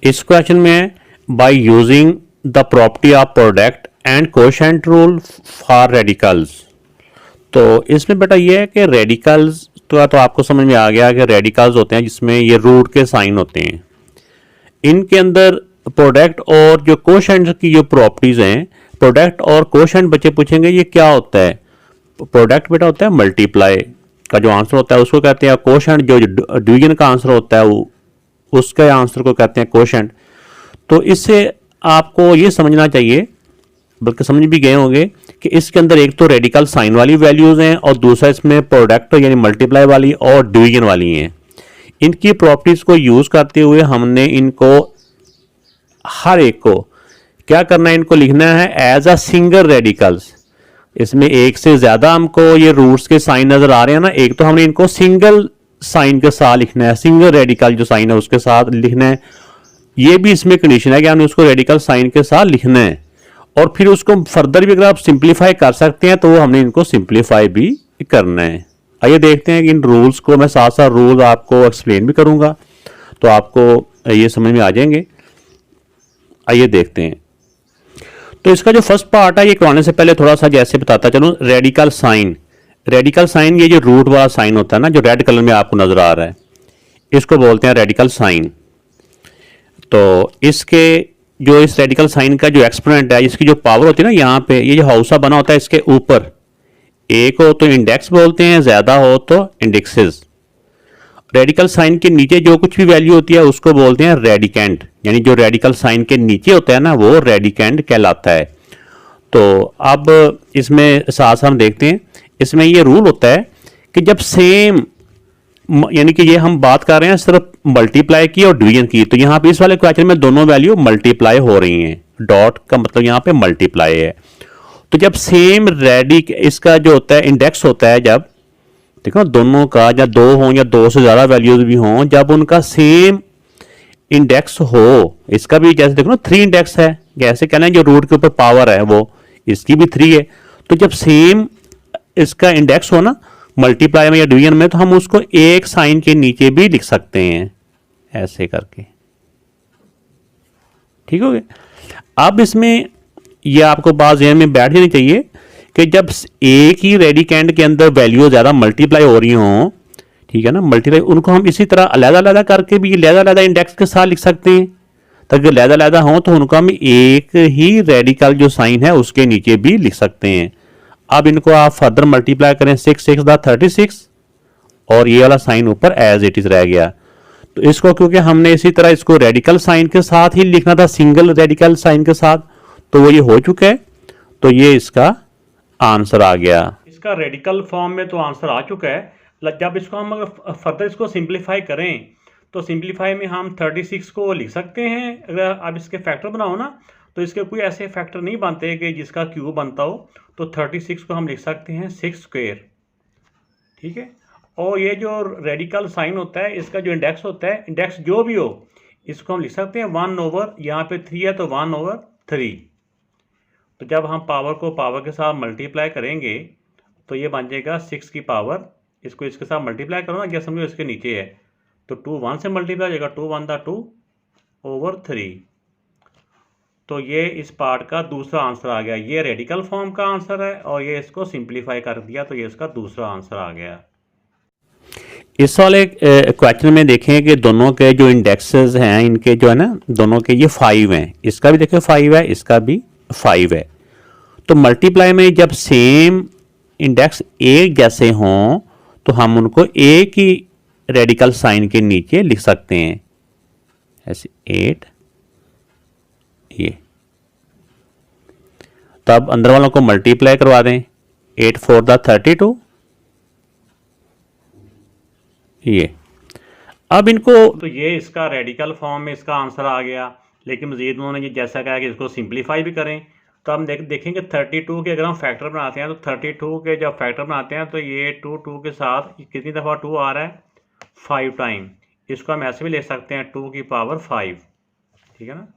इस क्वेश्चन में by using the property of product and quotient rule for radicals. तो इसमें बेटा ये है कि रेडिकल्स तो आपको समझ में आ गया कि रेडिकल्स होते हैं जिसमें ये रूट के साइन होते हैं। इनके अंदर प्रोडक्ट और जो कोशेंट की जो प्रॉपर्टीज हैं, प्रोडक्ट और कोशेंट बच्चे पूछेंगे ये क्या होता है। प्रोडक्ट बेटा होता है मल्टीप्लाई का जो आंसर होता है उसको कहते हैं कोशेंट, जो डिवीजन का आंसर होता है उसके आंसर को कहते हैं कोशेंट। तो इससे आपको ये समझना चाहिए, बल्कि समझ भी गए होंगे कि इसके अंदर एक तो रेडिकल साइन वाली वैल्यूज हैं और दूसरा इसमें प्रोडक्ट यानी मल्टीप्लाई वाली और डिवीजन वाली हैं। इनकी प्रॉपर्टीज को यूज करते हुए हमने इनको हर एक को क्या करना है, इनको लिखना है एज अ सिंगल रेडिकल्स। इसमें एक से ज्यादा हमको ये रूट्स के साइन नजर आ रहे हैं ना, एक तो हमने इनको सिंगल साइन के साथ लिखना है, सिंगल रेडिकल जो साइन है उसके साथ लिखना है। ये भी इसमें कंडीशन है कि हमने उसको रेडिकल साइन के साथ लिखना है और फिर उसको फर्दर भी अगर आप सिंप्लीफाई कर सकते हैं तो हमने इनको सिंप्लीफाई भी करना है। आइए देखते हैं कि इन रूल्स को मैं साथ साथ रूल्स आपको एक्सप्लेन भी करूंगा तो आपको ये समझ में आ जाएंगे। आइए देखते हैं। तो इसका जो फर्स्ट पार्ट है ये करवाने से पहले थोड़ा सा जैसे बताता चलूं, रेडिकल साइन। रेडिकल साइन ये जो रूट वाला साइन होता है ना, जो रेड कलर में आपको नजर आ रहा है, इसको बोलते हैं रेडिकल साइन। तो इसके जो इस रेडिकल साइन का जो एक्सपोनेंट है, इसकी जो पावर होती है ना, यहाँ पे ये जो हाउसा बना होता है इसके ऊपर, एक हो तो इंडेक्स बोलते हैं, ज्यादा हो तो इंडेक्सेस। रेडिकल साइन के नीचे जो कुछ भी वैल्यू होती है उसको बोलते हैं रेडिकेंट, यानी जो रेडिकल साइन के नीचे होता है ना वो रेडिकेंट कहलाता है। तो अब इसमें साथ साथ हम देखते हैं, इसमें ये रूल होता है कि जब सेम, यानी कि ये हम बात कर रहे हैं सिर्फ मल्टीप्लाई की और डिवीजन की, तो यहाँ पे इस वाले क्वेश्चन में दोनों वैल्यू मल्टीप्लाई हो रही हैं, डॉट का मतलब यहाँ पे मल्टीप्लाई है। तो जब सेम इसका जो होता है इंडेक्स होता है, जब देखो दोनों का या दो हो या दो से ज्यादा वैल्यूज भी हों, जब उनका सेम इंडेक्स हो, इसका भी जैसे देखो ना 3 इंडेक्स है, जैसे कहना है जो रूट के ऊपर पावर है वो इसकी भी 3 है, तो जब सेम इसका इंडेक्स हो ना मल्टीप्लाई में या डिवीजन में, तो हम उसको एक साइन के नीचे भी लिख सकते हैं ऐसे करके। ठीक हो गया। अब इसमें यह आपको बात ज़हन में बैठ जानी चाहिए कि जब एक ही रेडिकेंट के अंदर वैल्यू ज़्यादा मल्टीप्लाई हो रही हों, ठीक है ना, मल्टीप्लाई, उनको हम इसी तरह अलग-अलग करके भी अलग-अलग इंडेक्स के साथ लिख सकते हैं। ताकि अलग-अलग हों तो उनको हम एक ही रेडिकल जो साइन है उसके नीचे भी लिख सकते हैं। अब इनको आप फर्दर मल्टीप्लाई करें, 6 6 36 और ये वाला साइन ऊपर एज इट इज रह गया। तो इसको क्योंकि हमने इसी तरह इसको रेडिकल साइन के साथ ही लिखना था, सिंगल रेडिकल साइन के साथ, तो वो ये हो चुका है, तो ये इसका आंसर आ गया। इसका रेडिकल फॉर्म में तो आंसर आ चुका है। जब इसको हम अगर फर्दर इसको सिंप्लीफाई करें तो सिंप्लीफाई में हम 36 को लिख सकते हैं। अगर आप इसके फैक्टर बनाओ ना तो इसके कोई ऐसे फैक्टर नहीं बनते कि जिसका क्यूब बनता हो, तो 36 को हम लिख सकते हैं 6 स्क्वायर। ठीक है। और ये जो रेडिकल साइन होता है इसका जो इंडेक्स होता है, इंडेक्स जो भी हो, इसको हम लिख सकते हैं 1 ओवर, यहाँ पे 3 है तो 1 ओवर 3। तो जब हम पावर को पावर के साथ मल्टीप्लाई करेंगे तो ये बन जाएगा 6 की पावर, इसको इसके साथ मल्टीप्लाई करो ना, क्या समझो इसके नीचे है, तो 2 1 से मल्टीप्लाई हो जाएगा, 2 1 2 ओवर 3। तो ये इस पार्ट का दूसरा आंसर आ गया। ये रेडिकल फॉर्म का आंसर है और ये इसको सिंप्लीफाई कर दिया तो ये इसका दूसरा आंसर आ गया। इस वाले क्वेश्चन में देखें कि दोनों के जो इंडेक्सेस हैं इनके जो है ना, दोनों के ये 5 हैं, इसका भी देखिए 5 है, इसका भी 5 है। तो मल्टीप्लाई में जब सेम इंडेक्स एक जैसे हों तो हम उनको एक ही रेडिकल साइन के नीचे लिख सकते हैं, ऐसे 8 ये। तो अब अंदर वालों को मल्टीप्लाई करवा दें, 8 4 32 ये। अब इनको, तो ये इसका रेडिकल फॉर्म में इसका आंसर आ गया। लेकिन मजीद उन्होंने ये जैसा कहा कि इसको सिंप्लीफाई भी करें, तो हम देखेंगे 32 के अगर हम फैक्टर बनाते हैं तो 32 के जब फैक्टर बनाते हैं तो ये 2 के साथ कितनी दफ़ा 2 आ रहा है, 5 टाइम। इसको हम ऐसे भी ले सकते हैं 2 की पावर 5। ठीक है ना,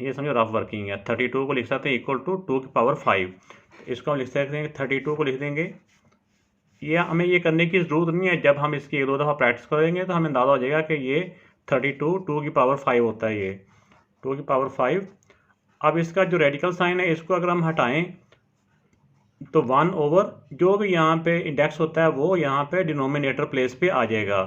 ये समझो रफ वर्किंग है। 32 को लिख सकते हैं इक्वल टू 2 की पावर 5। इसको हम लिख सकते हैं 32 को लिख देंगे। ये हमें ये करने की ज़रूरत नहीं है, जब हम इसकी 1 2 दफ़ा प्रैक्टिस करेंगे तो हमें अंदाज़ा हो जाएगा कि ये 32 2 की पावर 5 होता है ये 2 की पावर 5। अब इसका जो रेडिकल साइन है इसको अगर हम हटाएं तो 1 ओवर जो भी यहाँ पे इंडेक्स होता है वो यहाँ पे डिनोमिनेटर प्लेस पे आ जाएगा।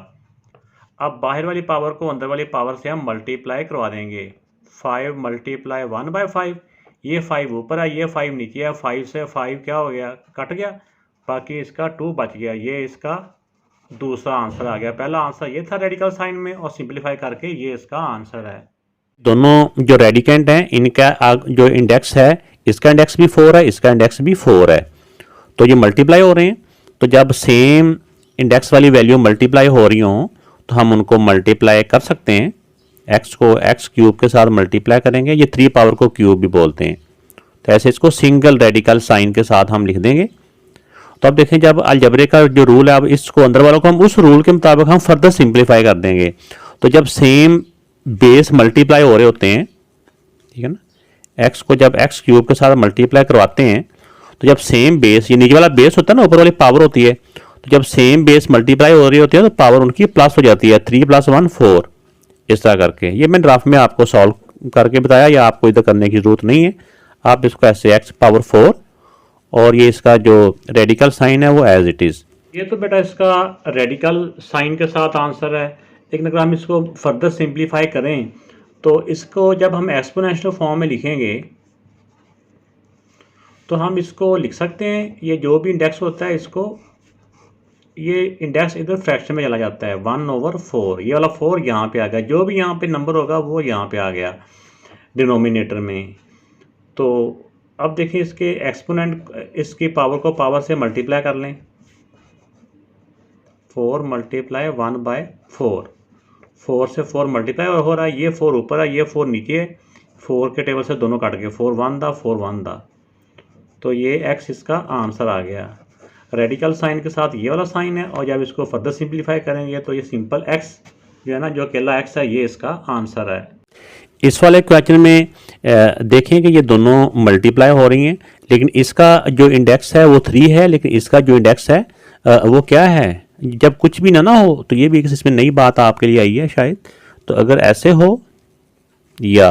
अब बाहर वाली पावर को अंदर वाली पावर से हम मल्टीप्लाई करवा देंगे। 5 मल्टीप्लाई 1/5, ये 5 ऊपर है ये 5 नीचे है, 5 से 5 क्या हो गया, कट गया, बाकी इसका 2 बच गया। ये इसका दूसरा आंसर आ गया। पहला आंसर ये था रेडिकल साइन में और सिंप्लीफाई करके ये इसका आंसर है। दोनों जो रेडिकेंट हैं इनका जो इंडेक्स है, इसका इंडेक्स भी 4 है, इसका इंडेक्स भी 4 है, तो ये मल्टीप्लाई हो रहे हैं। तो जब सेम इंडेक्स वाली वैल्यू मल्टीप्लाई हो रही हो तो हम उनको मल्टीप्लाई कर सकते हैं। एक्स को एक्स क्यूब के साथ मल्टीप्लाई करेंगे, ये 3 पावर को क्यूब भी बोलते हैं। तो ऐसे इसको सिंगल रेडिकल साइन के साथ हम लिख देंगे। तो अब देखें जब अलजबरे का जो रूल है, अब इसको अंदर वालों को हम उस रूल के मुताबिक हम फर्दर सिंप्लीफाई कर देंगे। तो जब सेम बेस मल्टीप्लाई हो रहे होते हैं, ठीक है ना, एक्स को जब एक्स क्यूब के साथ मल्टीप्लाई करवाते हैं तो जब सेम बेस, ये नीचे वाला बेस होता है ना, ऊपर वाली पावर होती है, तो जब सेम बेस मल्टीप्लाई हो रही होती है तो पावर उनकी प्लस हो जाती है। 3 + 1 4, इस तरह करके। ये मैंने ड्राफ्ट में आपको सॉल्व करके बताया, या आपको इधर करने की जरूरत नहीं है। आप इसको ऐसे x पावर 4 और ये इसका जो रेडिकल साइन है वो एज इट इज़। ये तो बेटा इसका रेडिकल साइन के साथ आंसर है। लेकिन अगर हम इसको फर्दर सिंप्लीफाई करें तो इसको जब हम एक्सपोनेंशियल फॉर्म में लिखेंगे तो हम इसको लिख सकते हैं, ये जो भी इंडेक्स होता है इसको, ये इंडेक्स इधर फ्रैक्शन में चला जाता है 1/4। ये वाला 4 यहाँ पे आ गया, जो भी यहाँ पे नंबर होगा वो यहाँ पे आ गया डिनोमिनेटर में। तो अब देखिए इसके एक्सपोनेंट, इसकी पावर को पावर से मल्टीप्लाई कर लें। 4 × 1/4, 4 से 4 मल्टीप्लाई हो रहा है, ये 4 ऊपर है ये 4 नीचे है, 4 के टेबल से दोनों कट गए, 4 1 दा 4 1 दा। तो ये x इसका आंसर आ गया। रेडिकल साइन के साथ ये वाला साइन है, और जब इसको फर्दर सिंप्लीफाई करेंगे तो ये सिंपल x जो है ना, जो अकेला x है, ये इसका आंसर है। इस वाले क्वेश्चन में देखें कि ये दोनों मल्टीप्लाई हो रही हैं, लेकिन इसका जो इंडेक्स है वो 3 है, लेकिन इसका जो इंडेक्स है वो क्या है। जब कुछ भी ना हो तो ये भी इसमें नई बात आपके लिए आई है शायद। तो अगर ऐसे हो या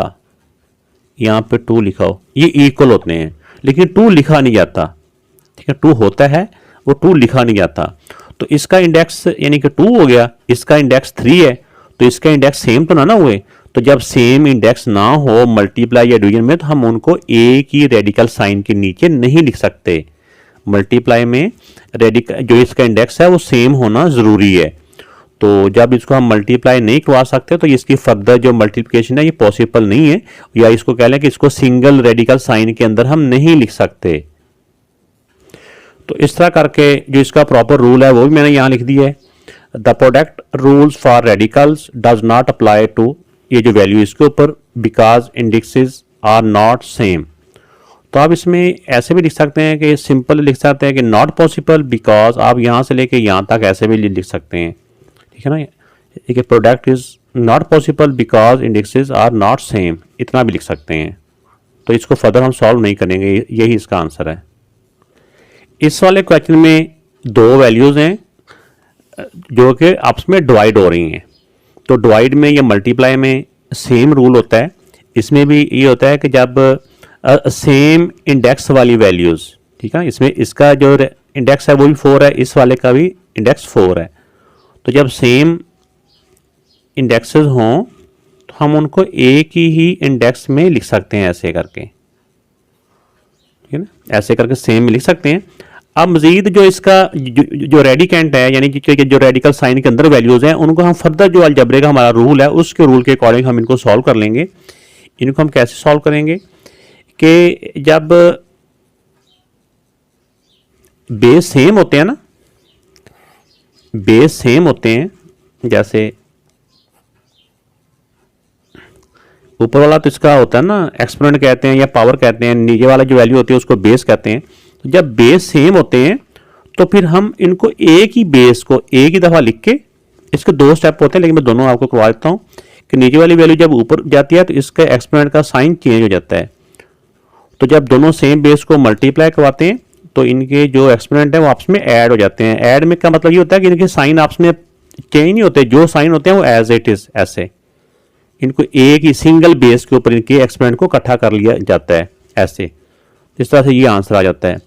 यहाँ पे 2 लिखा हो, ये इक्वल होते हैं, लेकिन 2 लिखा नहीं जाता, ठीक है, 2 होता है वो 2 लिखा नहीं जाता। तो इसका इंडेक्स यानी कि 2 हो गया, इसका इंडेक्स 3 है, तो इसका इंडेक्स सेम तो ना हुए। तो जब सेम इंडेक्स ना हो मल्टीप्लाई या डिवीजन में, तो हम उनको एक ही रेडिकल साइन के नीचे नहीं लिख सकते। मल्टीप्लाई में रेडिकल जो इसका इंडेक्स है वो सेम होना ज़रूरी है। तो जब इसको हम मल्टीप्लाई नहीं करवा सकते तो इसकी फर्दर जो मल्टीप्लिकेशन है ये पॉसिबल नहीं है, या इसको कह लें कि इसको सिंगल रेडिकल साइन के अंदर हम नहीं लिख सकते। तो इस तरह करके जो इसका प्रॉपर रूल है वो भी मैंने यहाँ लिख दिया है। The product rules for radicals does not apply to, ये जो वैल्यू इसके ऊपर, because indexes are not same. तो आप इसमें ऐसे भी लिख सकते हैं कि सिंपल लिख सकते हैं कि नॉट पॉसिबल बिकॉज, आप यहाँ से लेके यहाँ तक ऐसे भी लिख सकते हैं, ठीक है ना। एक product is not possible because indexes are not same, इतना भी लिख सकते हैं। तो इसको फर्दर हम सॉल्व नहीं करेंगे, यही इसका आंसर है। इस वाले क्वेश्चन में 2 वैल्यूज़ हैं जो कि आपस में डिवाइड हो रही हैं। तो डिवाइड में या मल्टीप्लाई में सेम रूल होता है। इसमें भी ये होता है कि जब सेम इंडेक्स वाली वैल्यूज़, ठीक है, इसमें इसका जो इंडेक्स है वो भी 4 है, इस वाले का भी इंडेक्स 4 है। तो जब सेम इंडेक्सेस हों तो हम उनको एक ही इंडेक्स में लिख सकते हैं, ऐसे करके, ठीक है ना, ऐसे करके सेम में लिख सकते हैं। अब मजीद जो इसका जो रेडिकेंट है, यानी कि जो रेडिकल साइन के अंदर वैल्यूज़ हैं, उनको हम फर्दर जो अलजबरे का हमारा रूल है उसके रूल के अकॉर्डिंग हम इनको सॉल्व कर लेंगे। इनको हम कैसे सॉल्व करेंगे कि जब बेस सेम होते हैं ना, बेस सेम होते हैं, जैसे ऊपर वाला तो इसका होता है ना एक्सपोनेंट कहते हैं या पावर कहते हैं, नीचे वाला जो वैल्यू होती है उसको बेस कहते हैं। तो जब बेस सेम होते हैं तो फिर हम इनको एक ही बेस को एक ही दफ़ा लिख के, इसके 2 स्टेप होते हैं लेकिन मैं दोनों आपको करवा देता हूँ कि नीचे वाली वैल्यू जब ऊपर जाती है तो इसका एक्सपोनेंट का साइन चेंज हो जाता है। तो जब दोनों सेम बेस को मल्टीप्लाई करवाते हैं तो इनके जो एक्सपोनेंट है वो आपस में ऐड हो जाते हैं। ऐड में का मतलब ये होता है कि इनके साइन आपस में चेंज नहीं होते, जो साइन होते हैं वो एज इट इज़ ऐसे इनको एक ही सिंगल बेस के ऊपर इनके एक्सपेरिमेंट को इकट्ठा कर लिया जाता है ऐसे। इस तरह से ये आंसर आ जाता है।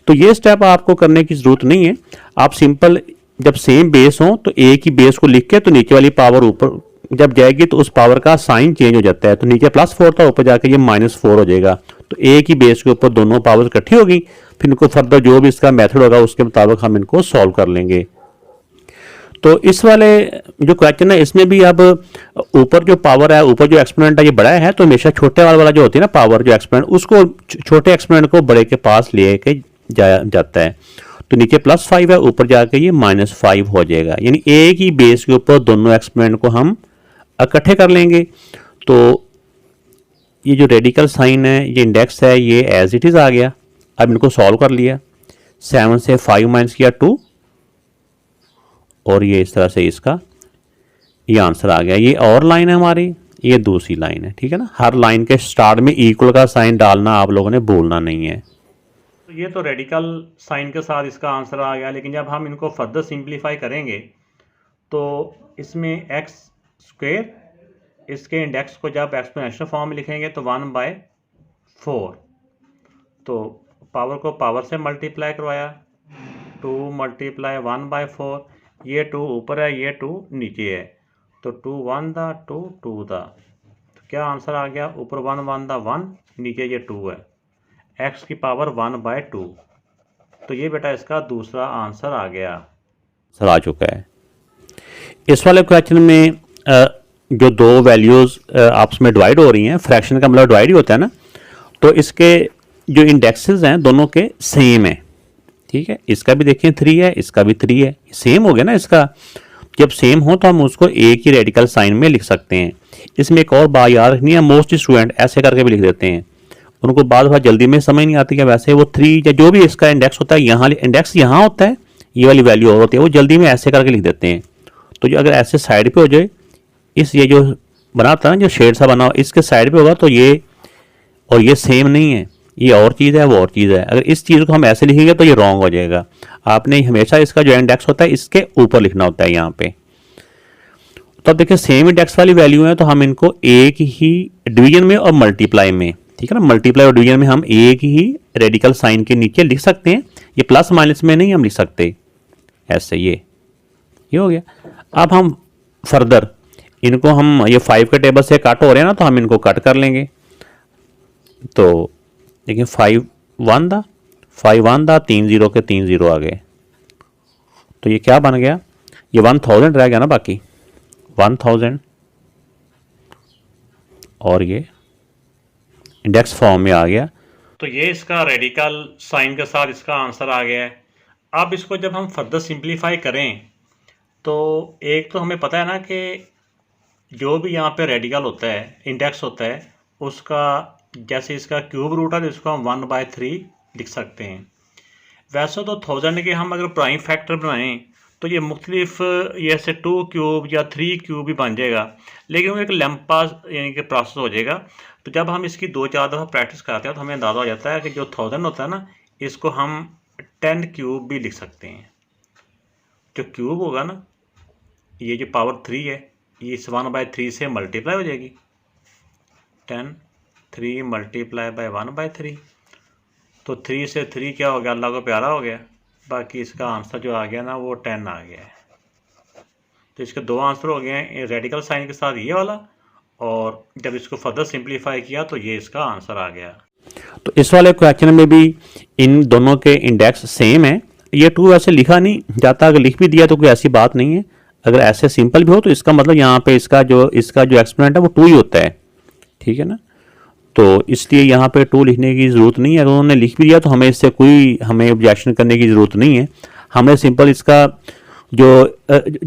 तो ये स्टेप आपको करने की ज़रूरत नहीं है। आप सिंपल जब सेम बेस हो तो एक ही बेस को लिख के तो नीचे वाली पावर ऊपर जब जाएगी तो उस पावर का साइन चेंज हो जाता है। तो नीचे +4 था, ऊपर जाके ये -4 हो जाएगा। तो एक ही बेस के ऊपर दोनों पावर इकट्ठी होगी, फिर इनको फर्दर जो भी इसका मेथड होगा उसके मुताबिक हम इनको सॉल्व कर लेंगे। तो इस वाले जो क्वेश्चन है इसमें भी अब ऊपर जो पावर है, ऊपर जो एक्सपोनेंट है ये बड़ा है, तो हमेशा छोटे वाला जो होती है ना पावर जो एक्सपोनेंट, उसको छोटे एक्सपोनेंट को बड़े के पास ले के जाया जाता है। तो नीचे +5 है, ऊपर जाके ये -5 हो जाएगा। यानी एक ही बेस के ऊपर दोनों एक्सपोनेंट को हम इकट्ठे कर लेंगे। तो ये जो रेडिकल साइन है, ये इंडेक्स है, ये एज इट इज़ आ गया। अब इनको सॉल्व कर लिया, 7 से 5 माइनस किया 2, और ये इस तरह से इसका ये आंसर आ गया। ये और लाइन है हमारी, ये दूसरी लाइन है, ठीक है ना। हर लाइन के स्टार्ट में इक्वल का साइन डालना आप लोगों ने भूलना नहीं है। तो ये तो रेडिकल साइन के साथ इसका आंसर आ गया। लेकिन जब हम इनको फर्दर सिंप्लीफाई करेंगे तो इसमें x² इसके इंडेक्स को जब एक्सपोनेंशियल फॉर्म में लिखेंगे तो 1/4, तो पावर को पावर से मल्टीप्लाई करवाया, 2 × 1/4, ये 2 ऊपर है, ये 2 नीचे है, तो 2 1 दा 2 2 दा, तो क्या आंसर आ गया? ऊपर 1 1 दा 1, नीचे ये 2 है, x की पावर 1/2। तो ये बेटा इसका दूसरा आंसर आ गया, सर आ चुका है। इस वाले क्वेश्चन में जो दो वैल्यूज़ आपस में डिवाइड हो रही हैं, फ्रैक्शन का मतलब डिवाइड ही होता है ना, तो इसके जो इंडेक्सेस हैं दोनों के सेम है, ठीक है। इसका भी देखिए 3 है, इसका भी 3 है, सेम हो गया ना। इसका जब सेम हो तो हम उसको एक ही रेडिकल साइन में लिख सकते हैं। इसमें एक और बात याद रखनी है, मोस्ट स्टूडेंट ऐसे करके भी लिख देते हैं, उनको बाद जल्दी में समझ नहीं आती है। वैसे वो 3 या जो भी इसका इंडेक्स होता है, यहाँ इंडेक्स यहाँ होता है, ये वाली वैल्यू और होती है, वो जल्दी में ऐसे करके लिख देते हैं। तो जो अगर ऐसे साइड पे हो जाए, इस ये जो बनाता है ना, जो शेड सा बना हो, इसके साइड पे होगा तो ये और ये सेम नहीं है, ये और चीज़ है, वो और चीज़ है। अगर इस चीज़ को हम ऐसे लिखेंगे तो ये रॉन्ग हो जाएगा। आपने हमेशा इसका जो इंडेक्स होता है इसके ऊपर लिखना होता है यहाँ पे। तो अब देखिए सेम इंडेक्स वाली वैल्यू है तो हम इनको एक ही डिवीजन में और मल्टीप्लाई में, ठीक है ना, मल्टीप्लाई और डिवीजन में हम एक ही रेडिकल साइन के नीचे लिख सकते हैं। ये प्लस माइनस में नहीं हम लिख सकते ऐसे। ये हो गया। अब हम फर्दर इनको हम ये 5 के टेबल से कट हो रहे हैं ना, तो हम इनको कट कर लेंगे। तो देखिए 5 1 दा 3 0 के 3 0 आ गए। तो ये क्या बन गया? ये 1000 रह गया ना, बाकी 1000, और ये इंडेक्स फॉर्म में आ गया। तो ये इसका रेडिकल साइन के साथ इसका आंसर आ गया है। अब इसको जब हम फर्दर सिंप्लीफाई करें तो एक तो हमें पता है ना कि जो भी यहाँ पे रेडिकल होता है, इंडेक्स होता है, उसका जैसे इसका क्यूब रूट है तो इसको हम 1/3 लिख सकते हैं। वैसे तो 1000 के हम अगर प्राइम फैक्टर बनाएं तो ये मुख्तलिफ ऐसे 2 क्यूब या 3 क्यूब भी बन जाएगा, लेकिन वो एक लंबा यानी कि प्रोसेस हो जाएगा। तो जब हम इसकी 2-4 दफ़ा प्रैक्टिस करते हैं तो हमें अंदाज़ा हो जाता है कि जो 1000 होता है ना, इसको हम 10 क्यूब भी लिख सकते हैं। जो क्यूब होगा ना, ये जो पावर 3 है, ये इस 1/3 से मल्टीप्लाई हो जाएगी, 10 3 मल्टीप्लाई बाय 1/3, तो 3 से 3 क्या हो गया? अल्लाह को प्यारा हो गया। बाकी इसका आंसर जो आ गया ना वो 10 आ गया है। तो इसके 2 आंसर हो गए हैं, रेडिकल साइन के साथ ये वाला, और जब इसको फर्दर सिंप्लीफाई किया तो ये इसका आंसर आ गया। तो इस वाले क्वेश्चन में भी इन दोनों के इंडेक्स सेम है। ये 2 ऐसे लिखा नहीं जाता, अगर लिख भी दिया तो कोई ऐसी बात नहीं है। अगर ऐसे सिंपल भी हो तो इसका मतलब यहाँ पे इसका जो एक्सपोनेंट है वो 2 ही होता है, ठीक है ना। तो इसलिए यहाँ पे 2 लिखने की ज़रूरत नहीं है। अगर उन्होंने लिख भी दिया तो हमें इससे कोई ऑब्जेक्शन करने की ज़रूरत नहीं है। हमने सिंपल इसका जो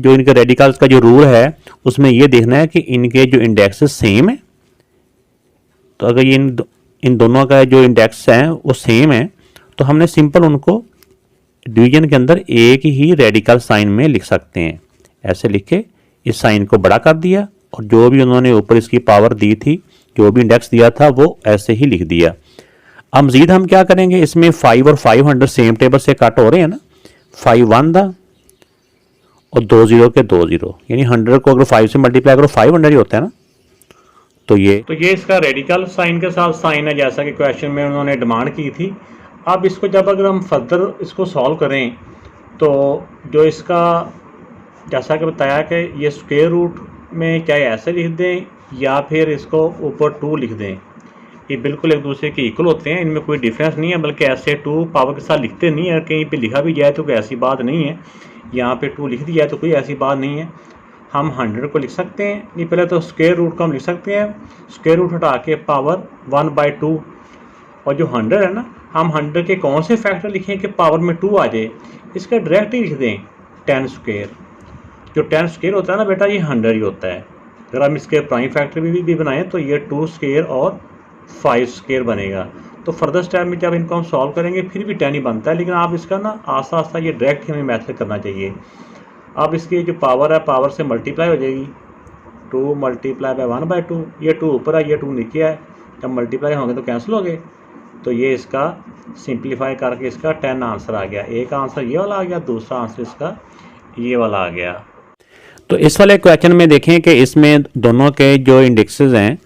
इनके रेडिकल्स का जो रूल है उसमें ये देखना है कि इनके जो इंडेक्सेस सेम है। तो अगर ये इन दोनों का जो इंडेक्स है वो सेम है तो हमने सिंपल उनको डिवीजन के अंदर एक ही रेडिकल साइन में लिख सकते हैं। ऐसे लिख के इस साइन को बड़ा कर दिया और जो भी उन्होंने ऊपर इसकी पावर दी थी, जो भी इंडेक्स दिया था, वो ऐसे ही लिख दिया। अब मज़ीद हम क्या करेंगे, इसमें 5 और 500 सेम टेबल से कट हो रहे हैं ना, 5 1 दा और 2 0 के 2 0, यानी 100 को अगर 5 से मल्टीप्लाई करो 500 ही होता है ना। तो ये इसका रेडिकल साइन के साथ साइन है, जैसा कि क्वेश्चन में उन्होंने डिमांड की थी। अब इसको जब अगर हम फर्दर इसको सॉल्व करें तो जो इसका जैसा कि बताया कि ये स्क्वायर रूट में चाहे ऐसे लिख दें या फिर इसको ऊपर 2 लिख दें, ये बिल्कुल एक दूसरे के इक्वल होते हैं, इनमें कोई डिफरेंस नहीं है। बल्कि ऐसे 2 पावर के साथ लिखते नहीं है, कहीं पे लिखा भी जाए तो कोई ऐसी बात नहीं है, यहाँ पे 2 लिख दिया जाए तो कोई ऐसी बात नहीं है। हम 100 को लिख सकते हैं, नहीं पहले तो स्क्वायर रूट को हम लिख सकते हैं, स्क्वायर रूट हटा के पावर 1/2, और जो 100 है ना, हम 100 के कौन से फैक्टर लिखें कि पावर में 2 आ जाए, इसका डायरेक्ट ही लिख दें 10 स्क्वायर। जो 10 स्क्वायर होता है ना बेटा, ये 100 ही होता है। अगर हम इसके प्राइम फैक्टर भी बनाएं तो ये 2 स्क्वायर और 5 स्क्वायर बनेगा। तो फर्दर स्टेप में जब इनको हम सॉल्व करेंगे फिर भी 10 ही बनता है, लेकिन आप इसका ना आस्ता आस्ता ये डायरेक्ट हमें मैथड करना चाहिए। अब इसकी जो पावर है, पावर से मल्टीप्लाई हो जाएगी, 2 मल्टीप्लाई बाय 1/2, ये 2 ऊपर है, ये 2 नीचे है, जब मल्टीप्लाई होंगे तो कैंसिल हो गए। तो ये इसका सिंप्लीफाई करके इसका 10 आंसर आ गया। एक आंसर ये वाला आ गया, दूसरा आंसर इसका ये वाला आ गया। तो इस वाले क्वेश्चन में देखें कि इसमें दोनों के जो इंडेक्सेस हैं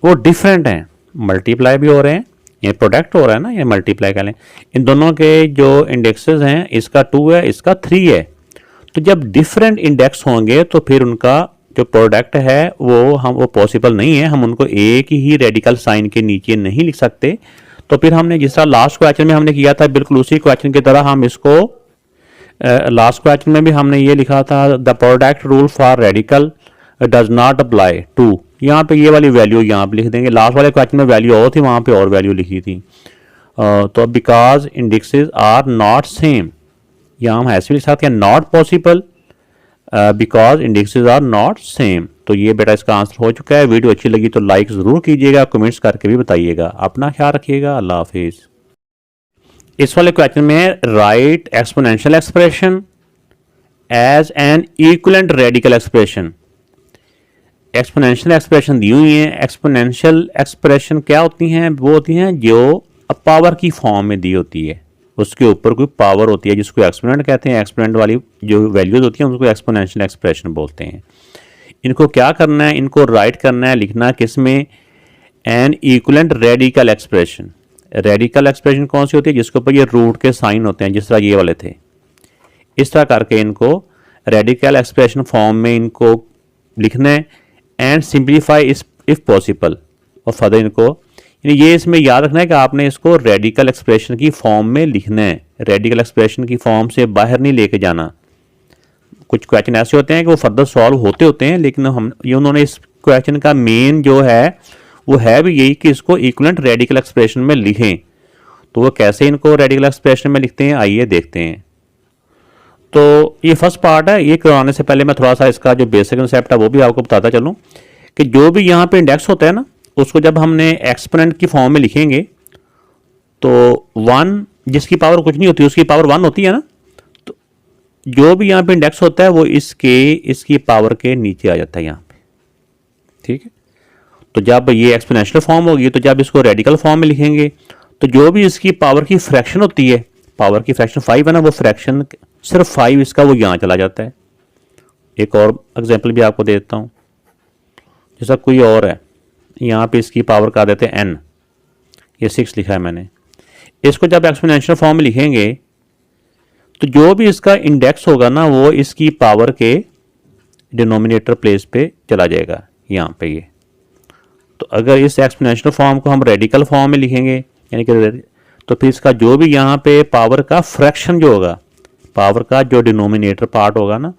वो डिफरेंट हैं, मल्टीप्लाई भी हो रहे हैं, ये प्रोडक्ट हो रहा है ना, ये मल्टीप्लाई कर लें। इन दोनों के जो इंडेक्सेस हैं, इसका 2 है, इसका 3 है। तो जब डिफरेंट इंडेक्स होंगे तो फिर उनका जो प्रोडक्ट है वो पॉसिबल नहीं है, हम उनको एक ही रेडिकल साइन के नीचे नहीं लिख सकते। तो फिर हमने जिस तरह लास्ट क्वेश्चन में हमने किया था, बिल्कुल उसी क्वेश्चन की तरह हम इसको लास्ट क्वेश्चन में भी हमने ये लिखा था, the product rule for radical does not apply to, यहाँ पे ये वाली वैल्यू यहाँ पे लिख देंगे। लास्ट वाले क्वेश्चन में वैल्यू और थी, वहाँ पे और वैल्यू लिखी थी। तो because indexes are not same, यहाँ हम ऐसे भी लिख सकते हैं not possible because indexes are not same. तो ये बेटा इसका आंसर हो चुका है। वीडियो अच्छी लगी तो लाइक ज़रूर कीजिएगा, कमेंट्स करके भी बताइएगा। अपना ख्याल रखिएगा, अल्लाह हाफिज़। इस वाले क्वेश्चन में write exponential expression as an equivalent radical expression. Exponential expression दी हुई है। एक्सपोनेंशियल एक्सप्रेशन क्या होती हैं? वो होती हैं जो पावर की फॉर्म में दी होती है, उसके ऊपर कोई पावर होती है जिसको एक्सपोनेंट कहते हैं। एक्सपोनेंट वाली जो वैल्यूज होती हैं उसको एक्सपोनेंशियल एक्सप्रेशन बोलते हैं। इनको क्या करना है? इनको राइट करना है, लिखना किस में? N equivalent radical expression. Radical expression कौन सी होती है? जिसके ऊपर ये रूट के साइन होते हैं, जिस तरह ये वाले थे। इस तरह करके इनको रेडिकल एक्सप्रेशन फॉर्म में इनको लिखना है एंड सिंप्लीफाई इफ पॉसिबल। और फर्दर इनको ये इसमें याद रखना है कि आपने इसको रेडिकल एक्सप्रेशन की फॉर्म में लिखना है, रेडिकल एक्सप्रेशन की फॉर्म से बाहर नहीं लेके जाना। कुछ क्वेश्चन ऐसे होते हैं कि वो फर्दर सॉल्व होते हैं, लेकिन उन्होंने इस क्वेश्चन का मेन जो है वो है भी यही कि इसको इक्विवेलेंट रेडिकल एक्सप्रेशन में लिखें। तो वो कैसे इनको रेडिकल एक्सप्रेशन में लिखते हैं, आइए देखते हैं। तो ये फर्स्ट पार्ट है। ये करवाने से पहले मैं थोड़ा सा इसका जो बेसिक कंसेप्ट है वो भी आपको बताता चलूँ कि जो भी यहाँ पे इंडेक्स होता है ना, उसको जब हमने एक्सपोनेंट की फॉर्म में लिखेंगे तो 1 जिसकी पावर कुछ नहीं होती उसकी पावर 1 होती है ना, तो जो भी यहाँ पे इंडेक्स होता है वो इसकी पावर के नीचे आ जाता है यहाँ पे, ठीक है। तो जब ये एक्सपोनेंशियल फॉर्म होगी तो जब इसको रेडिकल फॉर्म में लिखेंगे तो जो भी इसकी पावर की फ्रैक्शन होती है, पावर की फ्रैक्शन 5 है ना, वो फ्रैक्शन सिर्फ 5 इसका वो यहाँ चला जाता है। एक और एग्जांपल भी आपको दे देता हूँ। जैसा कोई और है, यहाँ पे इसकी पावर का देते हैं n, ये 6 लिखा है मैंने। इसको जब एक्सपोनेंशियल फॉर्म में लिखेंगे तो जो भी इसका इंडेक्स होगा ना वो इसकी पावर के डिनोमिनेटर प्लेस पे चला जाएगा यहाँ पे ये। तो अगर इस एक्सपोनेंशियल फॉर्म को हम रेडिकल फॉर्म में लिखेंगे यानी कि तो फिर इसका जो भी यहाँ पे पावर का फ्रैक्शन जो होगा, पावर का जो डिनोमिनेटर पार्ट होगा ना,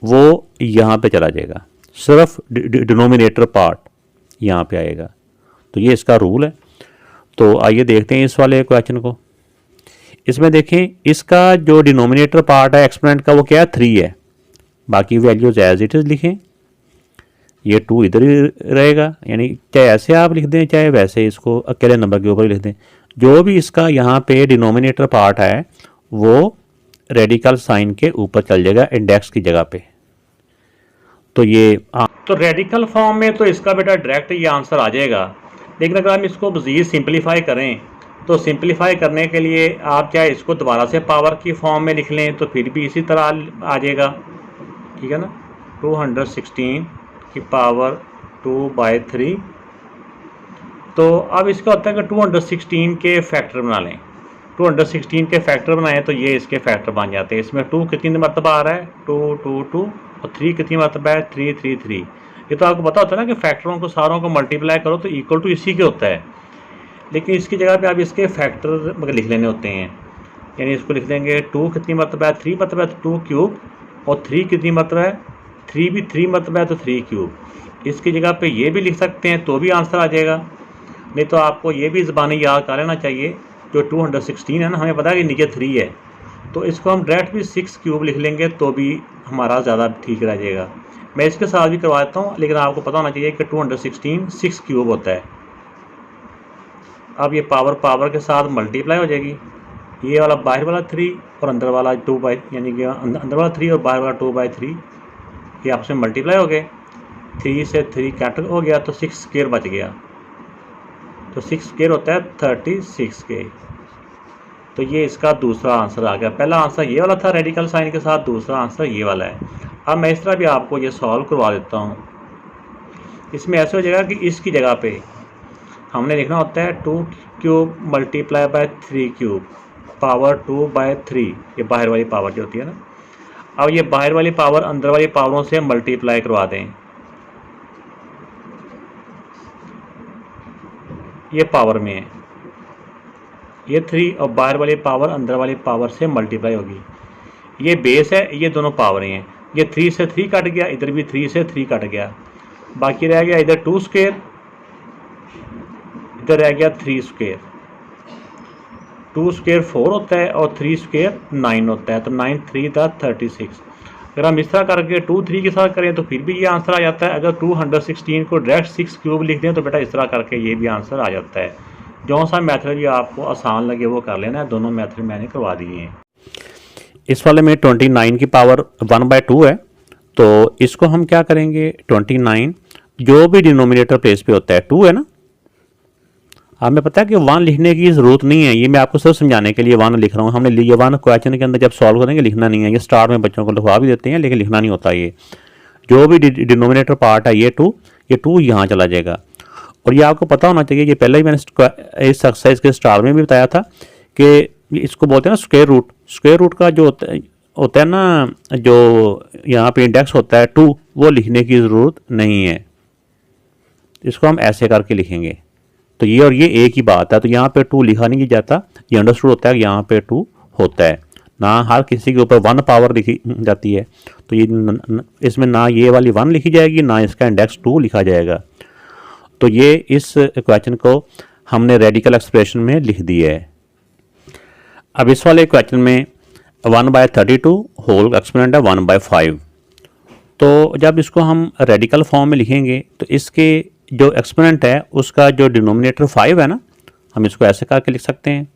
वो यहाँ पे चला जाएगा, सिर्फ डिनोमिनेटर पार्ट यहाँ पे आएगा। तो ये इसका रूल है। तो आइए देखते हैं इस वाले क्वेश्चन को। इसमें देखें इसका जो डिनोमिनेटर पार्ट है एक्सपोनेंट का वो क्या है? 3 है। बाकी वैल्यूज एज इट इज लिखें, ये 2 इधर ही रहेगा, यानी चाहे ऐसे आप लिख दें चाहे वैसे इसको अकेले नंबर के ऊपर लिख दें। जो भी इसका यहाँ पे डिनोमिनेटर पार्ट है वो रेडिकल साइन के ऊपर चल जाएगा इंडेक्स की जगह पे। तो ये तो रेडिकल फॉर्म में तो इसका बेटा डायरेक्ट ये आंसर आ जाएगा। लेकिन अगर हम इसको मज़ीद सिंप्लीफाई करें तो सिंप्लीफाई करने के लिए आप चाहे इसको दोबारा से पावर की फॉर्म में लिख लें तो फिर भी इसी तरह आ जाएगा, ठीक है ना। 216 की पावर 2/3 तो अब इसका होता है कि 216 के फैक्टर बना लें। 216 के फैक्टर बनाएं तो ये इसके फैक्टर बन जाते हैं। इसमें 2 कितनी मरतबा आ रहा है, 2 2 2, और 3 कितनी मरतबा है, 3 3 3। ये तो आपको पता होता है ना कि फैक्टरों को सारों को मल्टीप्लाई करो तो इक्वल टू इसी के होता है। लेकिन इसकी जगह पे आप इसके फैक्टर मतलब लिख लेने होते हैं। यानी इसको लिख देंगे 2 कितनी मरतबा है, 3 मरतबा है तो 2 क्यूब, और 3 कितनी मरतबा है, 3 भी 3 मरतबा है तो 3 क्यूब। इसकी जगह पे ये भी लिख सकते हैं तो भी आंसर आ जाएगा। नहीं तो आपको ये भी ज़बानी याद कर लेना चाहिए, जो 216 है ना, हमें पता है कि नीचे 3 है, तो इसको हम डायरेक्ट भी 6 क्यूब लिख लेंगे तो भी हमारा ज़्यादा ठीक रह जाएगा। मैं इसके साथ भी करवा देता हूँ, लेकिन आपको पता होना चाहिए कि 216 6 क्यूब होता है। अब ये पावर पावर के साथ मल्टीप्लाई हो जाएगी। ये वाला बाहर वाला 3 और अंदर वाला 2 यानी कि अंदर वाला 3 और बाहर वाला 2/3 ये आपस में मल्टीप्लाई हो गए। 3 से 3 कट हो गया तो 6 स्क्वायर बच गया, तो 6 स्क्वायर होता है 36 के। तो ये इसका दूसरा आंसर आ गया। पहला आंसर ये वाला था रेडिकल साइन के साथ, दूसरा आंसर ये वाला है। अब मैं इस तरह भी आपको ये सॉल्व करवा देता हूँ। इसमें ऐसे हो जाएगा कि इसकी जगह पे हमने लिखना होता है 2 cube multiply by 3 cube power 2/3, ये बाहर वाली पावर जो होती है ना। अब ये बाहर वाली पावर अंदर वाली पावरों से मल्टीप्लाई करवा दें। ये पावर में है, ये 3 और बाहर वाली पावर अंदर वाली पावर से मल्टीप्लाई होगी। ये बेस है, ये दोनों पावरें हैं। ये 3 से 3 कट गया, इधर भी 3 से 3 कट गया, बाकी रह गया इधर 2 स्क्वायर, इधर रह गया 3 स्क्वायर। 2 स्क्वायर 4 होता है और 3 स्क्वायर 9 होता है, तो 9 3 दा 36। अगर हम इस तरह करके 2 3 के साथ करें तो फिर भी ये आंसर आ जाता है। अगर 216 को डायरेक्ट 6 क्यूब लिख दें तो बेटा इस तरह करके ये भी आंसर आ जाता है। जो सा मेथड भी आपको आसान लगे वो कर लेना है। दोनों मेथड मैंने करवा दिए हैं। इस वाले में 29 की पावर 1/2 है, तो इसको हम क्या करेंगे, 29 जो भी डिनोमिनेटर प्लेस पे होता है 2 है ना, हमें पता है कि 1 लिखने की ज़रूरत नहीं है। ये मैं आपको सिर्फ समझाने के लिए 1 लिख रहा हूँ। हमने ये 1 क्वेश्चन के अंदर जब सॉल्व करेंगे लिखना नहीं है। ये स्टार्ट में बच्चों को लिखवा भी देते हैं लेकिन लिखना नहीं होता। ये जो भी डिनोमिनेटर पार्ट है ये 2 यहाँ चला जाएगा। और ये आपको पता होना चाहिए, ये पहले ही मैंने इस एक्सरसाइज के स्टार्ट में भी बताया था कि इसको बोलते हैं ना स्क्वायर रूट। स्क्वायर रूट का जो होता है ना, जो यहाँ पे इंडेक्स होता है 2, वो लिखने की ज़रूरत नहीं है। इसको हम ऐसे करके लिखेंगे। तो ये और ये एक ही बात है, तो यहाँ पे 2 लिखा नहीं जाता, ये अंडरस्टूड होता है कि यहाँ पे 2 होता है ना। हर किसी के ऊपर 1 पावर लिखी जाती है, तो ये इसमें ना ये वाली 1 लिखी जाएगी ना इसका इंडेक्स 2 लिखा जाएगा। तो ये इस क्वेश्चन को हमने रेडिकल एक्सप्रेशन में लिख दिया है। अब इस वाले क्वेश्चन में 1/32 होल एक्सपोनेंट है 1/5। तो जब इसको हम रेडिकल फॉर्म में लिखेंगे तो इसके जो एक्सपोनेंट है उसका जो डिनोमिनेटर 5 है ना, हम इसको ऐसे करके लिख सकते हैं।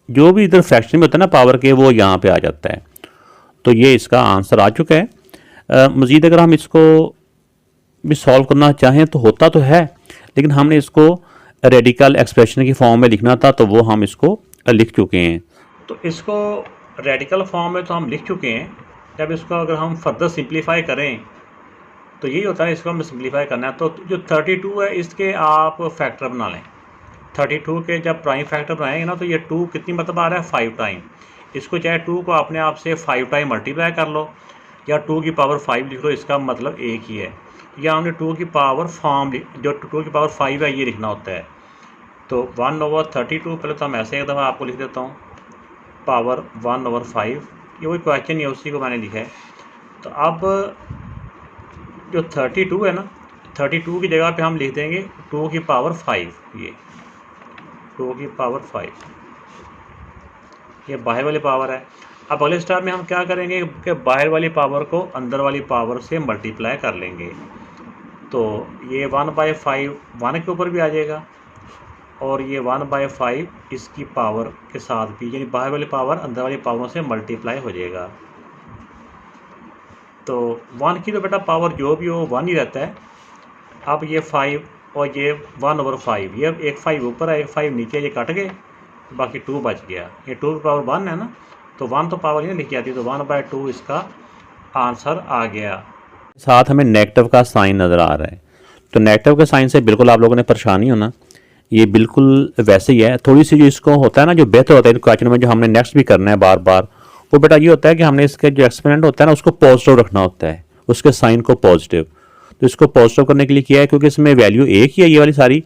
जो भी इधर फ्रैक्शन में होता है ना पावर के, वो यहाँ पे आ जाता है। तो ये इसका आंसर आ चुका है। मज़ीद अगर हम इसको भी सॉल्व करना चाहें तो होता तो है, लेकिन हमने इसको रेडिकल एक्सप्रेशन की फॉर्म में लिखना था, तो वो हम इसको लिख चुके हैं। तो इसको रेडिकल फॉर्म में तो हम लिख चुके हैं। जब इसको अगर हम फर्दर सिंप्लीफाई करें तो यही होता है, इसको हमें सिंप्लीफाई करना है। तो जो 32 है इसके आप फैक्टर बना लें। 32 के जब प्राइम फैक्टर बनाएंगे ना, तो ये 2 कितनी मतलब आ रहा है 5 टाइम। इसको चाहे 2 को अपने आप से 5 टाइम मल्टीप्लाई कर लो या 2 की पावर 5 लिख लो, इसका मतलब एक ही है। या हमने 2 की पावर फॉर्म जो 2 की पावर 5 है ये लिखना होता है। तो 1/32 पहले तो हम ऐसे एक दफ़ा आपको लिख देता हूँ, पावर 1/5। ये वही क्वेश्चन है, उसी को मैंने लिखा है। तो अब जो 32 है ना, 32 की जगह पे हम लिख देंगे 2 की पावर 5। ये 2 की पावर 5 ये बाहर वाली पावर है। अब अगले स्टेप में हम क्या करेंगे कि बाहर वाली पावर को अंदर वाली पावर से मल्टीप्लाई कर लेंगे। तो ये 1/5 1 के ऊपर भी आ जाएगा और ये 1/5 इसकी पावर के साथ भी, यानी बाहर वाली पावर अंदर वाली पावरों से मल्टीप्लाई हो जाएगा। तो 1 की तो बेटा पावर जो भी हो 1 ही रहता है। अब ये 5 और ये 1/5, ये एक 5 ऊपर है एक 5 नीचे, ये कट गए, बाकी 2 बच गया। ये 2 की पावर 1 है ना, तो 1 तो पावर नहीं लिखी जाती, तो 1/2 इसका आंसर आ गया। साथ हमें नेगेटिव का साइन नज़र आ रहा है। तो नेगेटिव के साइन से बिल्कुल आप लोगों ने परेशान नहीं होना, ये बिल्कुल वैसे ही है। थोड़ी सी जो इसको होता है ना, जो बेहतर होता है क्वेश्चन में, जो हमने नेक्स्ट भी करना है बार बार, वो बेटा ये होता है कि हमने इसके जो एक्सपेरिमेंट होता है ना, उसको पॉजिटिव रखना होता है, उसके साइन को पॉजिटिव। तो इसको पॉजिटिव करने के लिए किया है, क्योंकि इसमें वैल्यू एक ही है, ये वाली सारी,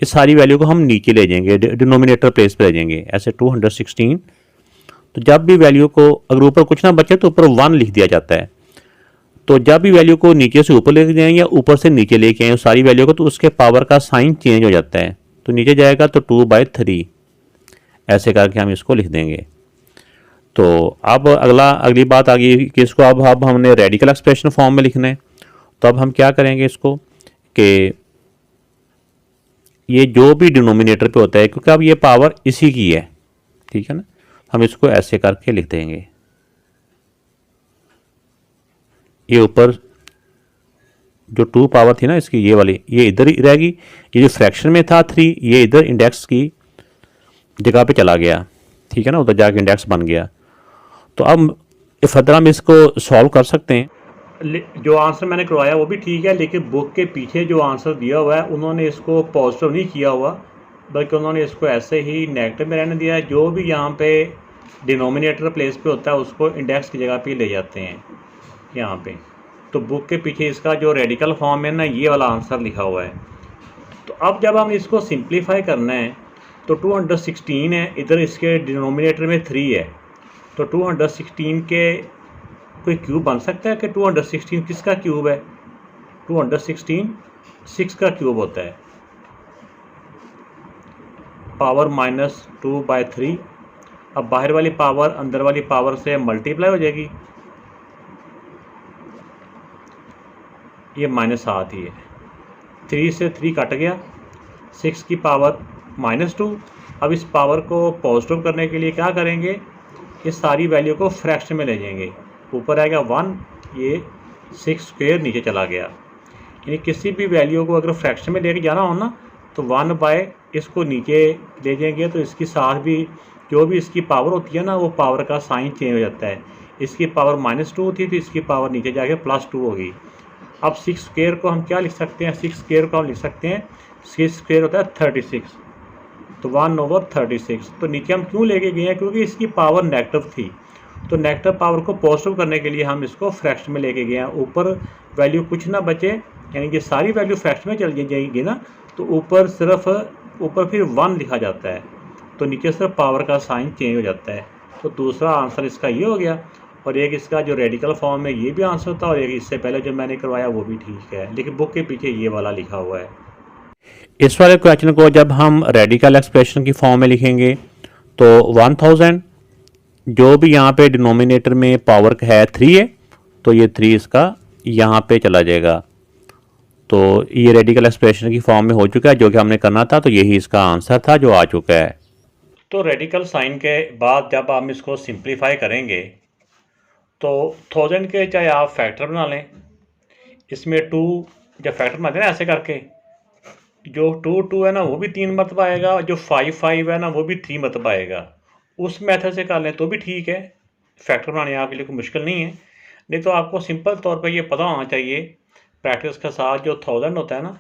इस सारी वैल्यू को हम नीचे ले जाएंगे, डिनोमिनेटर प्लेस पे ले जाएंगे, ऐसे 216। तो जब भी वैल्यू को अगर ऊपर कुछ ना बचे तो ऊपर 1 लिख दिया जाता है। तो जब भी वैल्यू को नीचे से ऊपर लेके जाएं या ऊपर से नीचे लेके आए सारी वैल्यू को, तो उसके पावर का साइन चेंज हो जाता है। तो नीचे जाएगा तो 2/3 ऐसे करके हम इसको लिख देंगे। तो अब अगली बात आ गई कि इसको अब हमने रेडिकल एक्सप्रेशन फॉर्म में लिखना है। तो अब हम क्या करेंगे इसको कि ये जो भी डिनोमिनेटर पे होता है, क्योंकि अब ये पावर इसी की है, ठीक है ना, हम इसको ऐसे करके लिख देंगे। ये ऊपर जो 2 पावर थी ना इसकी, ये वाली, ये इधर ही रहेगी। ये जो फ्रैक्शन में था 3, ये इधर इंडेक्स की जगह पे चला गया, ठीक है ना, उधर जाके इंडेक्स बन गया। तो अब फर्दर हम इसको सॉल्व कर सकते हैं। जो आंसर मैंने करवाया वो भी ठीक है, लेकिन बुक के पीछे जो आंसर दिया हुआ है उन्होंने इसको पॉजिटिव नहीं किया हुआ, बल्कि उन्होंने इसको ऐसे ही नेगेटिव में रहने दिया है। जो भी यहाँ पे डिनोमिनेटर प्लेस पे होता है उसको इंडेक्स की जगह पे ले जाते हैं यहाँ पे। तो बुक के पीछे इसका जो रेडिकल फॉर्म है ना, ये वाला आंसर लिखा हुआ है। तो अब जब हम इसको सिंप्लीफाई करना है तो 216 है, इधर इसके डिनोमिनेटर में 3 है, तो 216 के कोई क्यूब बन सकता है कि 216 किसका क्यूब है? 216 6 का क्यूब होता है, पावर -2/3। अब बाहर वाली पावर अंदर वाली पावर से मल्टीप्लाई हो जाएगी, ये -7 ही है। 3 से 3 कट गया, 6 की पावर -2। अब इस पावर को पॉजिटिव करने के लिए क्या करेंगे, ये सारी वैल्यू को फ्रैक्शन में ले जाएंगे। ऊपर आएगा 1, ये 6 स्क्वायर नीचे चला गया। यानी किसी भी वैल्यू को अगर फ्रैक्शन में लेके जाना हो ना, तो 1/ इसको नीचे ले जाएंगे, तो इसकी साथ भी जो भी इसकी पावर होती है ना, वो पावर का साइन चेंज हो जाता है। इसकी पावर -2 थी तो इसकी पावर नीचे जाके +2 होगी। अब 6 स्क्वायर को हम क्या लिख सकते हैं? 6 स्क्वायर को हम लिख सकते हैं, 6 स्क्वायर होता है 36, तो 1/36। तो नीचे हम क्यों लेके गए हैं? क्योंकि इसकी पावर नेगेटिव थी, तो नेगेटिव पावर को पॉजिटिव करने के लिए हम इसको फ्रैक्शन में लेके गए हैं। ऊपर वैल्यू कुछ ना बचे, यानी कि सारी वैल्यू फ्रैक्शन में चल जाएगी ना, तो ऊपर फिर 1 लिखा जाता है, तो नीचे सिर्फ पावर का साइन चेंज हो जाता है। तो दूसरा आंसर इसका ये हो गया। और एक इसका जो रेडिकल फॉर्म है ये भी आंसर था, और एक इससे पहले जो मैंने करवाया वो भी ठीक है, लेकिन बुक के पीछे ये वाला लिखा हुआ है। इस वाले क्वेश्चन को जब हम रेडिकल एक्सप्रेशन की फॉर्म में लिखेंगे तो 1000, जो भी यहाँ पे डिनोमिनेटर में पावर है 3 है, तो ये 3 इसका यहाँ पे चला जाएगा। तो ये रेडिकल एक्सप्रेशन की फॉर्म में हो चुका है, जो कि हमने करना था। तो यही इसका आंसर था जो आ चुका है। तो रेडिकल साइन के बाद जब हम इसको सिंप्लीफाई करेंगे तो 1000 के चाहे आप फैक्टर बना लें, इसमें 2 जब फैक्टर बनाते हैं ना ऐसे करके, जो 2 है ना वो भी 3 मरतबा आएगा, जो 5 है ना वो भी 3 मरतबा आएगा। उस मेथड से कर लें तो भी ठीक है, फैक्टर बनाने आपके लिए कोई मुश्किल नहीं है। नहीं तो आपको सिंपल तौर पे ये पता होना चाहिए प्रैक्टिस के साथ, जो 1000 होता है ना,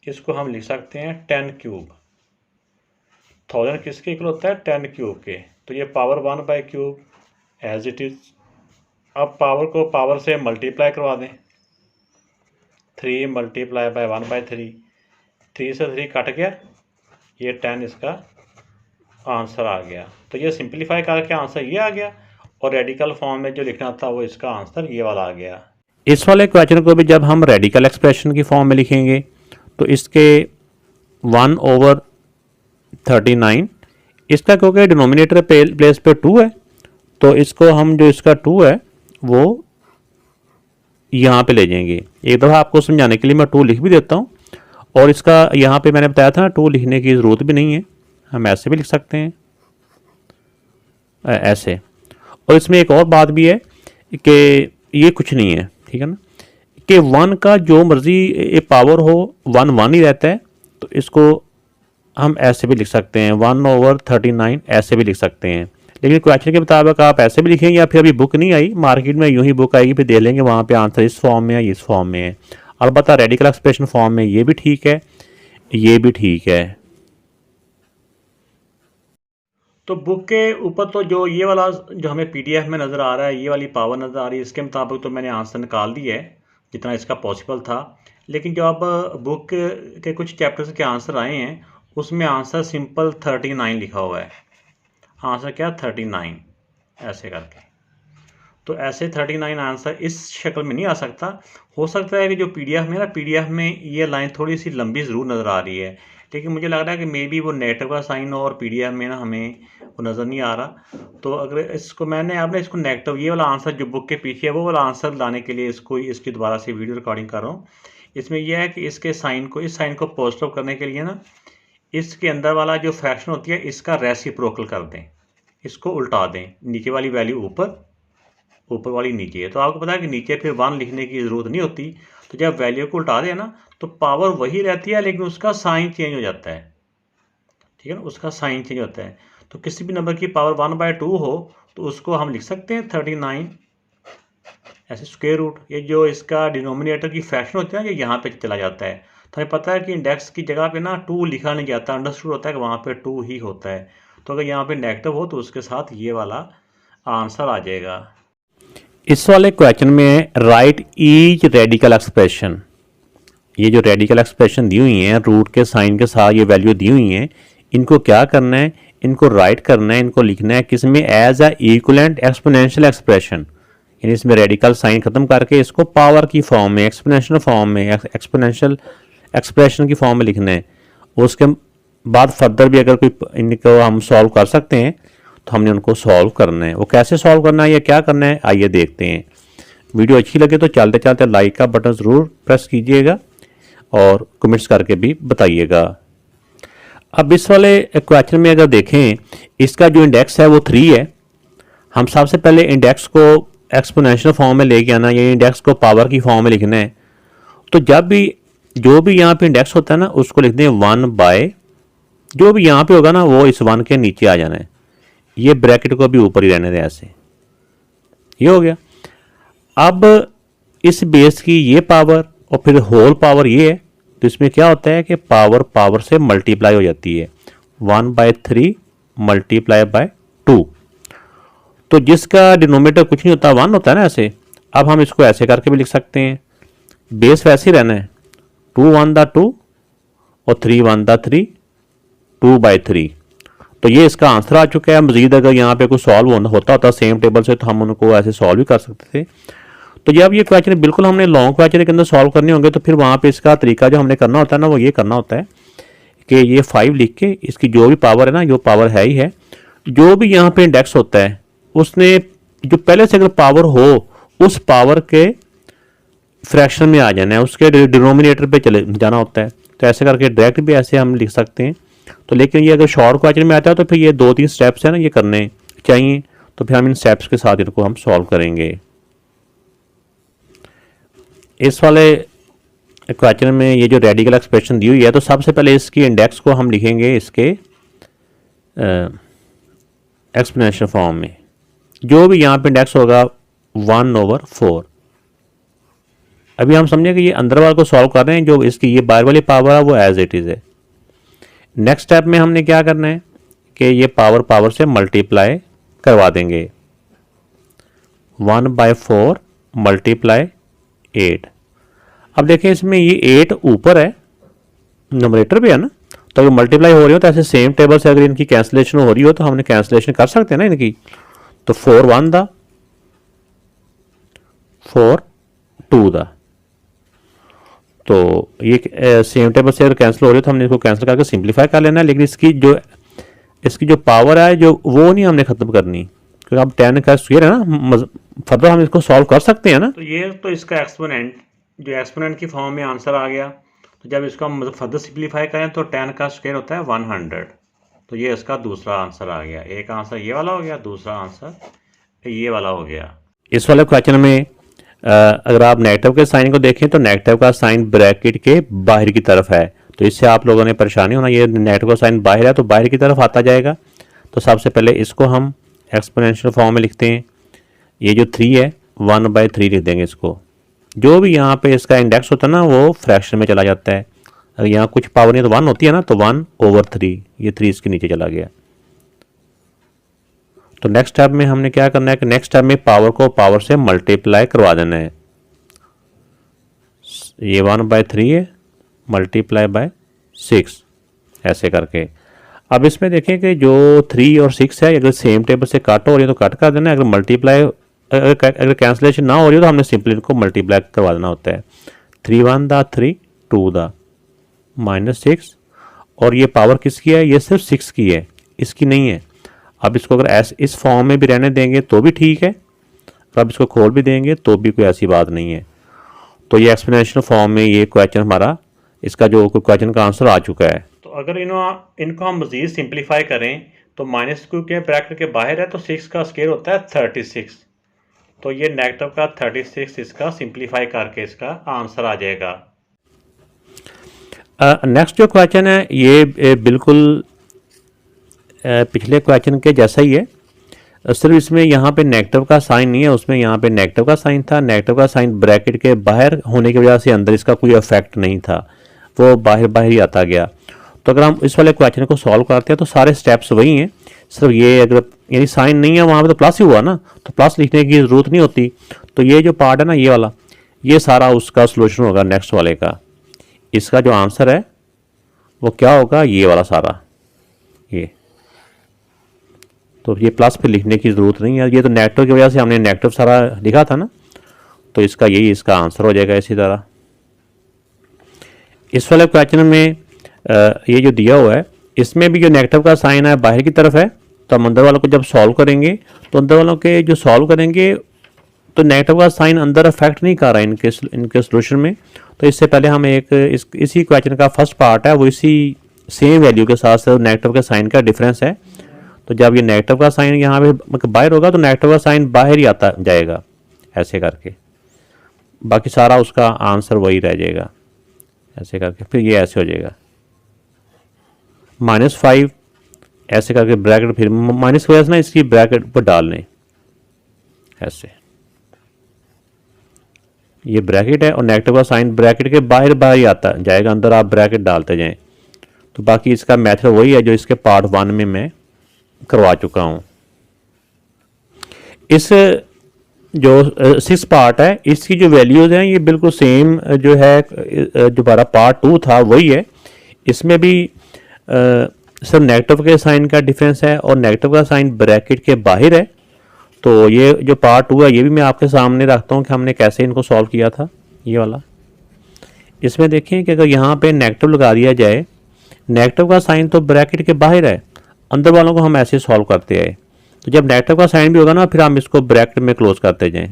इसको हम लिख सकते हैं 10 क्यूब। 1000 किसके इक्वल होता है? 10 क्यूब के। तो ये पावर 1/³ एज इट इज़। अब पावर को पावर से मल्टीप्लाई करवा दें, 3 × 1/3, 3 से 3 कट गया, ये 10 इसका आंसर आ गया। तो ये सिंप्लीफाई करके आंसर ये आ गया, और रेडिकल फॉर्म में जो लिखना था वो इसका आंसर ये वाला आ गया। इस वाले क्वेश्चन को भी जब हम रेडिकल एक्सप्रेशन की फॉर्म में लिखेंगे तो इसके 1/39, इसका क्योंकि डिनोमिनेटर प्लेस पे 2 है, तो इसको हम जो इसका 2 है वो यहाँ पे ले जाएंगे। एक दफ़ा आपको समझाने के लिए मैं 2 लिख भी देता हूँ, और इसका यहाँ पे मैंने बताया था ना 2 लिखने की ज़रूरत भी नहीं है, हम ऐसे भी लिख सकते हैं, ऐसे। और इसमें एक और बात भी है कि ये कुछ नहीं है, ठीक है ना, कि 1 का जो मर्जी पावर हो 1 ही रहता है। तो इसको हम ऐसे भी लिख सकते हैं, 1/39 ऐसे भी लिख सकते हैं। लेकिन क्वेश्चन के मुताबिक आप ऐसे भी लिखेंगे या फिर अभी बुक नहीं आई मार्केट में, यूं ही बुक आएगी फिर दे लेंगे वहाँ पे आंसर इस फॉर्म में है, इस फॉर्म में है। अलबत्ता रेडिकल एक्सप्रेशन फॉर्म में ये भी ठीक है, ये भी ठीक है। तो बुक के ऊपर तो जो ये वाला जो हमें पीडीएफ में नज़र आ रहा है, ये वाली पावर नज़र आ रही है, इसके मुताबिक तो मैंने आंसर निकाल दिया है जितना इसका पॉसिबल था। लेकिन जो अब बुक के कुछ चैप्टर्स के आंसर आए हैं उसमें आंसर सिंपल 39 लिखा हुआ है। आंसर क्या 39 ऐसे करके, तो ऐसे 39 आंसर इस शक्ल में नहीं आ सकता। हो सकता है कि जो पीडीएफ में ना, पीडीएफ में ये लाइन थोड़ी सी लंबी ज़रूर नज़र आ रही है, लेकिन मुझे लग रहा है कि मे बी वो नेगेटिव का साइन हो और पीडीएफ में ना हमें वो नज़र नहीं आ रहा। तो अगर इसको मैंने आपने इसको नेगेटिव ये वाला आंसर जो बुक के पीछे है वो वाला आंसर लाने के लिए इसकी दोबारा से वीडियो रिकॉर्डिंग कर रहा हूँ। इसमें यह है कि इसके साइन को, इस साइन को पॉजिटिव करने के लिए ना इसके अंदर वाला जो फ्रैक्शन होती है इसका रेसिप्रोकल कर दें, इसको उल्टा दें, नीचे वाली वैल्यू ऊपर, ऊपर वाली नीचे है। तो आपको पता है कि नीचे फिर 1 लिखने की ज़रूरत नहीं होती। तो जब वैल्यू को उल्टा दें ना तो पावर वही रहती है लेकिन उसका साइन चेंज हो जाता है, ठीक है ना, उसका साइन चेंज होता है। तो किसी भी नंबर की पावर 1/2 हो तो उसको हम लिख सकते हैं 39 ऐसे स्क्वायर रूट। ये जो इसका डिनोमिनेटर की फ्रैक्शन होती है ना ये यहाँ पे चला जाता है। तो हमें पता है कि इंडेक्स की जगह पे ना 2 लिखा नहीं जाता, अंडरस्टूड होता है कि वहाँ पे 2 ही होता है। तो अगर यहाँ पे नेगेटिव हो तो उसके साथ ये वाला आंसर आ जाएगा। इस वाले क्वेश्चन में राइट ईच रेडिकल एक्सप्रेशन, ये जो रेडिकल एक्सप्रेशन दी हुई हैं रूट के साइन के साथ ये वैल्यू दी हुई हैं, इनको क्या करना है, इनको राइट करना है, इनको लिखना है किस में, as a equivalent exponential expression. यानी इसमें रेडिकल साइन खत्म करके इसको पावर की फॉर्म में, एक्सपोनेंशियल फॉर्म में, एक्सपोनेंशियल एक्सप्रेशन की फॉर्म में लिखना है। उसके बाद फर्दर भी अगर कोई इनको हम सॉल्व कर सकते हैं तो हमने उनको सॉल्व करना है। वो कैसे सॉल्व करना है या क्या करना है आइए देखते हैं। वीडियो अच्छी लगे तो चलते चलते लाइक का बटन ज़रूर प्रेस कीजिएगा और कमेंट्स करके भी बताइएगा। अब इस वाले क्वेश्चन में अगर देखें इसका जो इंडेक्स है वो 3 है। हम सबसे पहले इंडेक्स को एक्सपोनेंशियल फॉर्म में लेके आना, ये इंडेक्स को पावर की फॉर्म में लिखना है। तो जब भी जो भी यहाँ पे इंडेक्स होता है ना उसको लिखते हैं 1/, जो भी यहाँ पे होगा ना वो इस 1 के नीचे आ जाना है। ये ब्रैकेट को भी ऊपर ही रहने दें ऐसे, ये हो गया। अब इस बेस की ये पावर और फिर होल पावर ये है, तो इसमें क्या होता है कि पावर पावर से मल्टीप्लाई हो जाती है, 1/3 मल्टीप्लाई बाय 2। तो जिसका डिनोमिनेटर कुछ नहीं होता 1 होता है ना ऐसे। अब हम इसको ऐसे करके भी लिख सकते हैं, बेस वैसे ही रहना है, 2 1 2 और 3 1 3, 2/3। तो ये इसका आंसर आ चुका है। मजीद अगर यहाँ पे कुछ सॉल्व होता सेम टेबल से तो हम उनको ऐसे सॉल्व भी कर सकते थे। तो जब ये क्वेश्चन बिल्कुल हमने लॉन्ग क्वेश्चन के अंदर सॉल्व करने होंगे तो फिर वहाँ पे इसका तरीका जो हमने करना होता है ना वो ये करना होता है कि ये 5 लिख के इसकी जो भी पावर है ना, जो पावर है ही है, जो भी यहाँ पे इंडेक्स होता है उसने जो पहले से अगर पावर हो उस पावर के फ्रैक्शन में आ जाना है, उसके डिनोमिनेटर पे चले जाना होता है। तो ऐसे करके डायरेक्ट भी ऐसे हम लिख सकते हैं। तो लेकिन ये अगर शॉर्ट क्वेश्चन में आता है तो फिर ये 2-3 स्टेप्स है ना ये करने चाहिए। तो फिर हम इन स्टेप्स के साथ इनको हम सॉल्व करेंगे। इस वाले क्वेश्चन में ये जो रेडिकल एक्सप्रेशन दी हुई है तो सबसे पहले इसकी इंडेक्स को हम लिखेंगे इसके एक्सपोनेंशियल फॉर्म में। जो भी यहाँ पे इंडेक्स होगा 1/4। अभी हम समझे कि ये अंदर वाले को सॉल्व कर रहे हैं, जो इसकी ये बाहर वाली पावर है वो एज इट इज़ है। नेक्स्ट स्टेप में हमने क्या करना है कि ये पावर पावर से मल्टीप्लाई करवा देंगे, 1/4 मल्टीप्लाई 8। अब देखें इसमें ये 8 ऊपर है, नंबरेटर पे है ना, तो अगर मल्टीप्लाई हो रही हो तो ऐसे सेम टेबल से अगर इनकी कैंसिलेशन हो रही हो तो हमने कैंसिलेशन कर सकते हैं ना इनकी। तो 4 1 दा, 4 2 दा, तो ये सेम टेबल से अगर कैंसिल हो रही है तो हमने इसको कैंसिल करके सिंप्लीफाई कर लेना है। लेकिन इसकी जो पावर है जो वो नहीं हमने खत्म करनी, क्योंकि अब 10 का स्क्वायर है ना, फर्दर हम इसको सॉल्व कर सकते हैं ना। तो ये तो इसका एक्सपोनेंट, जो एक्सपोनेंट की फॉर्म में आंसर आ गया। तो जब इसको हम फर्दर सिंप्लीफाई करें तो 10 का स्क्वायर होता है 100। तो ये इसका दूसरा आंसर आ गया। एक आंसर ये वाला हो गया, दूसरा आंसर ये वाला हो गया। इस वाले क्वेश्चन में अगर आप नेगेटिव के साइन को देखें तो नेगेटिव का साइन ब्रैकेट के बाहर की तरफ है, तो इससे आप लोगों ने परेशानी होना, ये नेगेटिव का साइन बाहर है तो बाहर की तरफ आता जाएगा। तो सबसे पहले इसको हम एक्सपोनेंशियल फॉर्म में लिखते हैं। ये जो 3 है 1/3 लिख देंगे इसको। जो भी यहाँ पे इसका इंडेक्स होता है ना वो फ्रैक्शन में चला जाता है। अगर यहाँ कुछ पावर नहीं तो 1 होती है ना, तो 1/3, ये 3 इसके नीचे चला गया। तो नेक्स्ट स्टेप में हमने क्या करना है कि नेक्स्ट स्टेप में पावर को पावर से मल्टीप्लाई करवा देना है। ये 1/3 है मल्टीप्लाई बाय 6 ऐसे करके। अब इसमें देखें कि जो 3 और 6 है अगर सेम टेबल से कट हो रही है तो कट कर देना है। अगर मल्टीप्लाई अगर कैंसिलेशन ना हो रही हो तो हमने सिंपली इनको मल्टीप्लाई करवा देना होता है। 3 1 दा 3 2 दा -6 और ये पावर किसकी है, ये सिर्फ 6 की है, इसकी नहीं है। अब इसको अगर ऐसे इस फॉर्म में भी रहने देंगे तो भी ठीक है, और अब इसको खोल भी देंगे तो भी कोई ऐसी बात नहीं है। तो ये एक्सप्लेनेशन फॉर्म में ये क्वेश्चन हमारा, इसका जो क्वेश्चन का आंसर आ चुका है। तो अगर इनको हम मज़ीद सिंप्लीफाई करें तो -q के ब्रैकेट के बाहर है तो 6 का स्क्वायर होता है 36। तो ये नेगेटिव का 36 इसका सिंप्लीफाई करके इसका आंसर आ जाएगा। नेक्स्ट जो क्वेश्चन है ये बिल्कुल पिछले क्वेश्चन के जैसा ही है, सिर्फ इसमें यहाँ पे नेगेटिव का साइन नहीं है, उसमें यहाँ पे नेगेटिव का साइन था। नेगेटिव का साइन ब्रैकेट के बाहर होने की वजह से अंदर इसका कोई इफेक्ट नहीं था, वो बाहर ही आता गया। तो अगर हम इस वाले क्वेश्चन को सॉल्व करते हैं तो सारे स्टेप्स वही हैं, सिर्फ ये अगर यानी साइन नहीं है वहाँ पे तो प्लस ही हुआ ना, तो प्लस लिखने की ज़रूरत नहीं होती। तो ये जो पार्ट है ना ये वाला, ये सारा उसका सोल्यूशन होगा नेक्स्ट वाले का। इसका जो आंसर है वो क्या होगा, ये वाला सारा ये। तो ये प्लस पे लिखने की ज़रूरत नहीं है, ये तो नेगेटिव की वजह से हमने नेगेटिव सारा लिखा था ना, तो इसका यही इसका आंसर हो जाएगा। इसी तरह इस वाले क्वेश्चन में ये जो दिया हुआ है इसमें भी जो नेगेटिव का साइन है बाहर की तरफ है, तो हम अंदर वालों को जब सॉल्व करेंगे तो अंदर वालों के जो सॉल्व करेंगे तो नेगेटिव का साइन अंदर अफेक्ट नहीं कर रहा है इनके सोल्यूशन में। तो इससे पहले हम इसी क्वेश्चन का फर्स्ट पार्ट है वो इसी सेम वैल्यू के साथ नेगेटिव के साइन का डिफरेंस है। तो जब ये नेगेटिव का साइन यहाँ पे बाहर होगा तो नेगेटिव का साइन बाहर ही आता जाएगा ऐसे करके, बाकी सारा उसका आंसर वही रह जाएगा ऐसे करके। फिर ये ऐसे हो जाएगा -5 ऐसे करके ब्रैकेट, फिर माइनस की वजह से ना इसकी ब्रैकेट पर डालने ऐसे, ये ब्रैकेट है और नेगेटिव का साइन ब्रैकेट के बाहर ही आता जाएगा, अंदर आप ब्रैकेट डालते जाएं। तो बाकी इसका मेथड वही है जो इसके पार्ट 1 में मैं करवा चुका हूँ। इस जो 6 पार्ट है इसकी जो वैल्यूज़ हैं ये बिल्कुल सेम जो है जो हमारा पार्ट 2 था वही है। इसमें भी सिर्फ नेगेटिव के साइन का डिफरेंस है और नेगेटिव का साइन ब्रैकेट के बाहर है। तो ये जो पार्ट 2 है ये भी मैं आपके सामने रखता हूँ कि हमने कैसे इनको सॉल्व किया था ये वाला। इसमें देखें कि अगर यहाँ पे नेगेटिव लगा दिया जाए, नेगेटिव का साइन तो ब्रैकेट के बाहर है, अंदर वालों को हम ऐसे सॉल्व करते आए। तो जब नेगेटिव का साइन भी होगा ना फिर हम इसको ब्रैकेट में क्लोज करते जाएं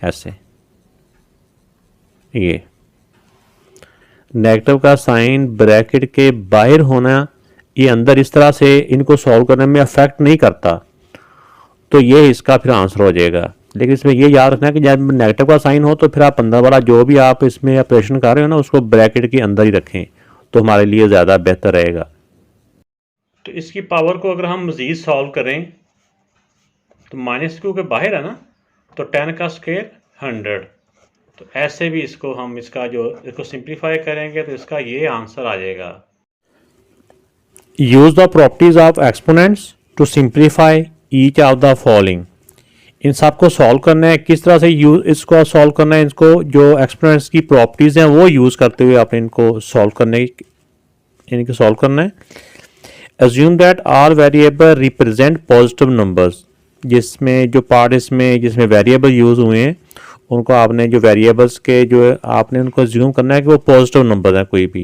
ऐसे। ये नेगेटिव का साइन ब्रैकेट के बाहर होना ये अंदर इस तरह से इनको सॉल्व करने में अफेक्ट नहीं करता, तो ये इसका फिर आंसर हो जाएगा। लेकिन इसमें ये याद रखना है कि जब नेगेटिव का साइन हो तो फिर आप अंदर वाला जो भी आप इसमें ऑपरेशन कर रहे हो ना उसको ब्रैकेट के अंदर ही रखें, तो हमारे लिए ज़्यादा बेहतर रहेगा। तो इसकी पावर को अगर हम मज़ीद सॉल्व करें तो -q के बाहर है ना, तो 10 का स्क्वायर 100। तो ऐसे भी इसको हम इसको सिंप्लीफाई करेंगे तो इसका ये आंसर आ जाएगा। Use the properties of exponents to simplify each of the following. इन सब को सॉल्व करना है, किस तरह से इसको सॉल्व करना है, इसको जो एक्सपोनेंट्स की प्रॉपर्टीज़ हैं वो यूज़ करते हुए आपने इनको सॉल्व करना है। Assume that all variable represent positive numbers। जिसमें जो पार्ट जिसमें वेरिएबल यूज़ हुए हैं उनको आपने जो वेरिएबल्स के जो आपने उनको अज्यूम करना है कि वो पॉजिटिव नंबर है कोई भी,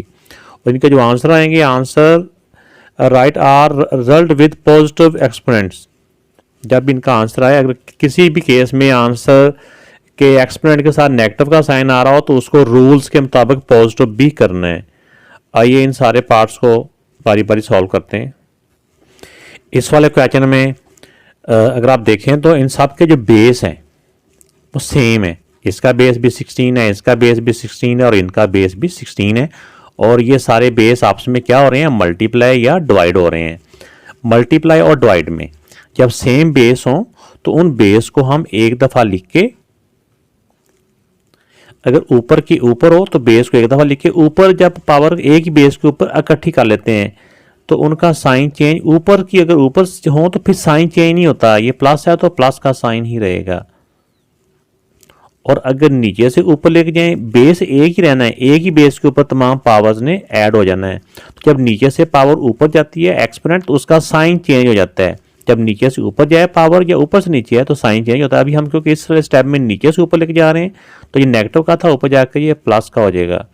और इनके जो आंसर आएंगे answer right are result with positive exponents. जब इनका आंसर आए, अगर किसी भी केस में आंसर के एक्सपोनेंट के साथ नेगेटिव का साइन आ रहा हो तो उसको रूल्स के मुताबिक पॉजिटिव भी करना है। आइए इन सारे पार्ट्स को बारी बारी सॉल्व करते हैं। इस वाले क्वेश्चन में अगर आप देखें तो इन सब के जो बेस हैं वो सेम है। इसका बेस भी 16 है, इसका बेस भी 16 है और इनका बेस भी 16 है, और ये सारे बेस आपस में क्या हो रहे हैं, मल्टीप्लाई या डिवाइड हो रहे हैं। मल्टीप्लाई और डिवाइड में जब सेम बेस हो तो उन बेस को हम एक दफ़ा लिख के, अगर ऊपर की ऊपर हो तो बेस को एक दफ़ा लिख के ऊपर जब पावर एक ही बेस के ऊपर इकट्ठी कर लेते हैं तो उनका साइन चेंज, ऊपर की अगर ऊपर हो तो फिर साइन चेंज नहीं होता, ये प्लस है तो प्लस का साइन ही रहेगा। और अगर नीचे से ऊपर लेके जाएं, बेस एक ही रहना है, एक ही बेस के ऊपर तमाम पावर्स ने ऐड हो जाना है। तो जब नीचे से पावर ऊपर जाती है एक्सपोनेंट तो उसका साइन चेंज हो जाता है। जब नीचे से ऊपर जाए पावर या ऊपर से नीचे है तो साइन चेंज होता है। अभी हम क्योंकि इस स्टेप में नीचे से ऊपर लेके जा रहे हैं तो ये नेगेटिव का था, ऊपर जाकर ये प्लस का हो जाएगा।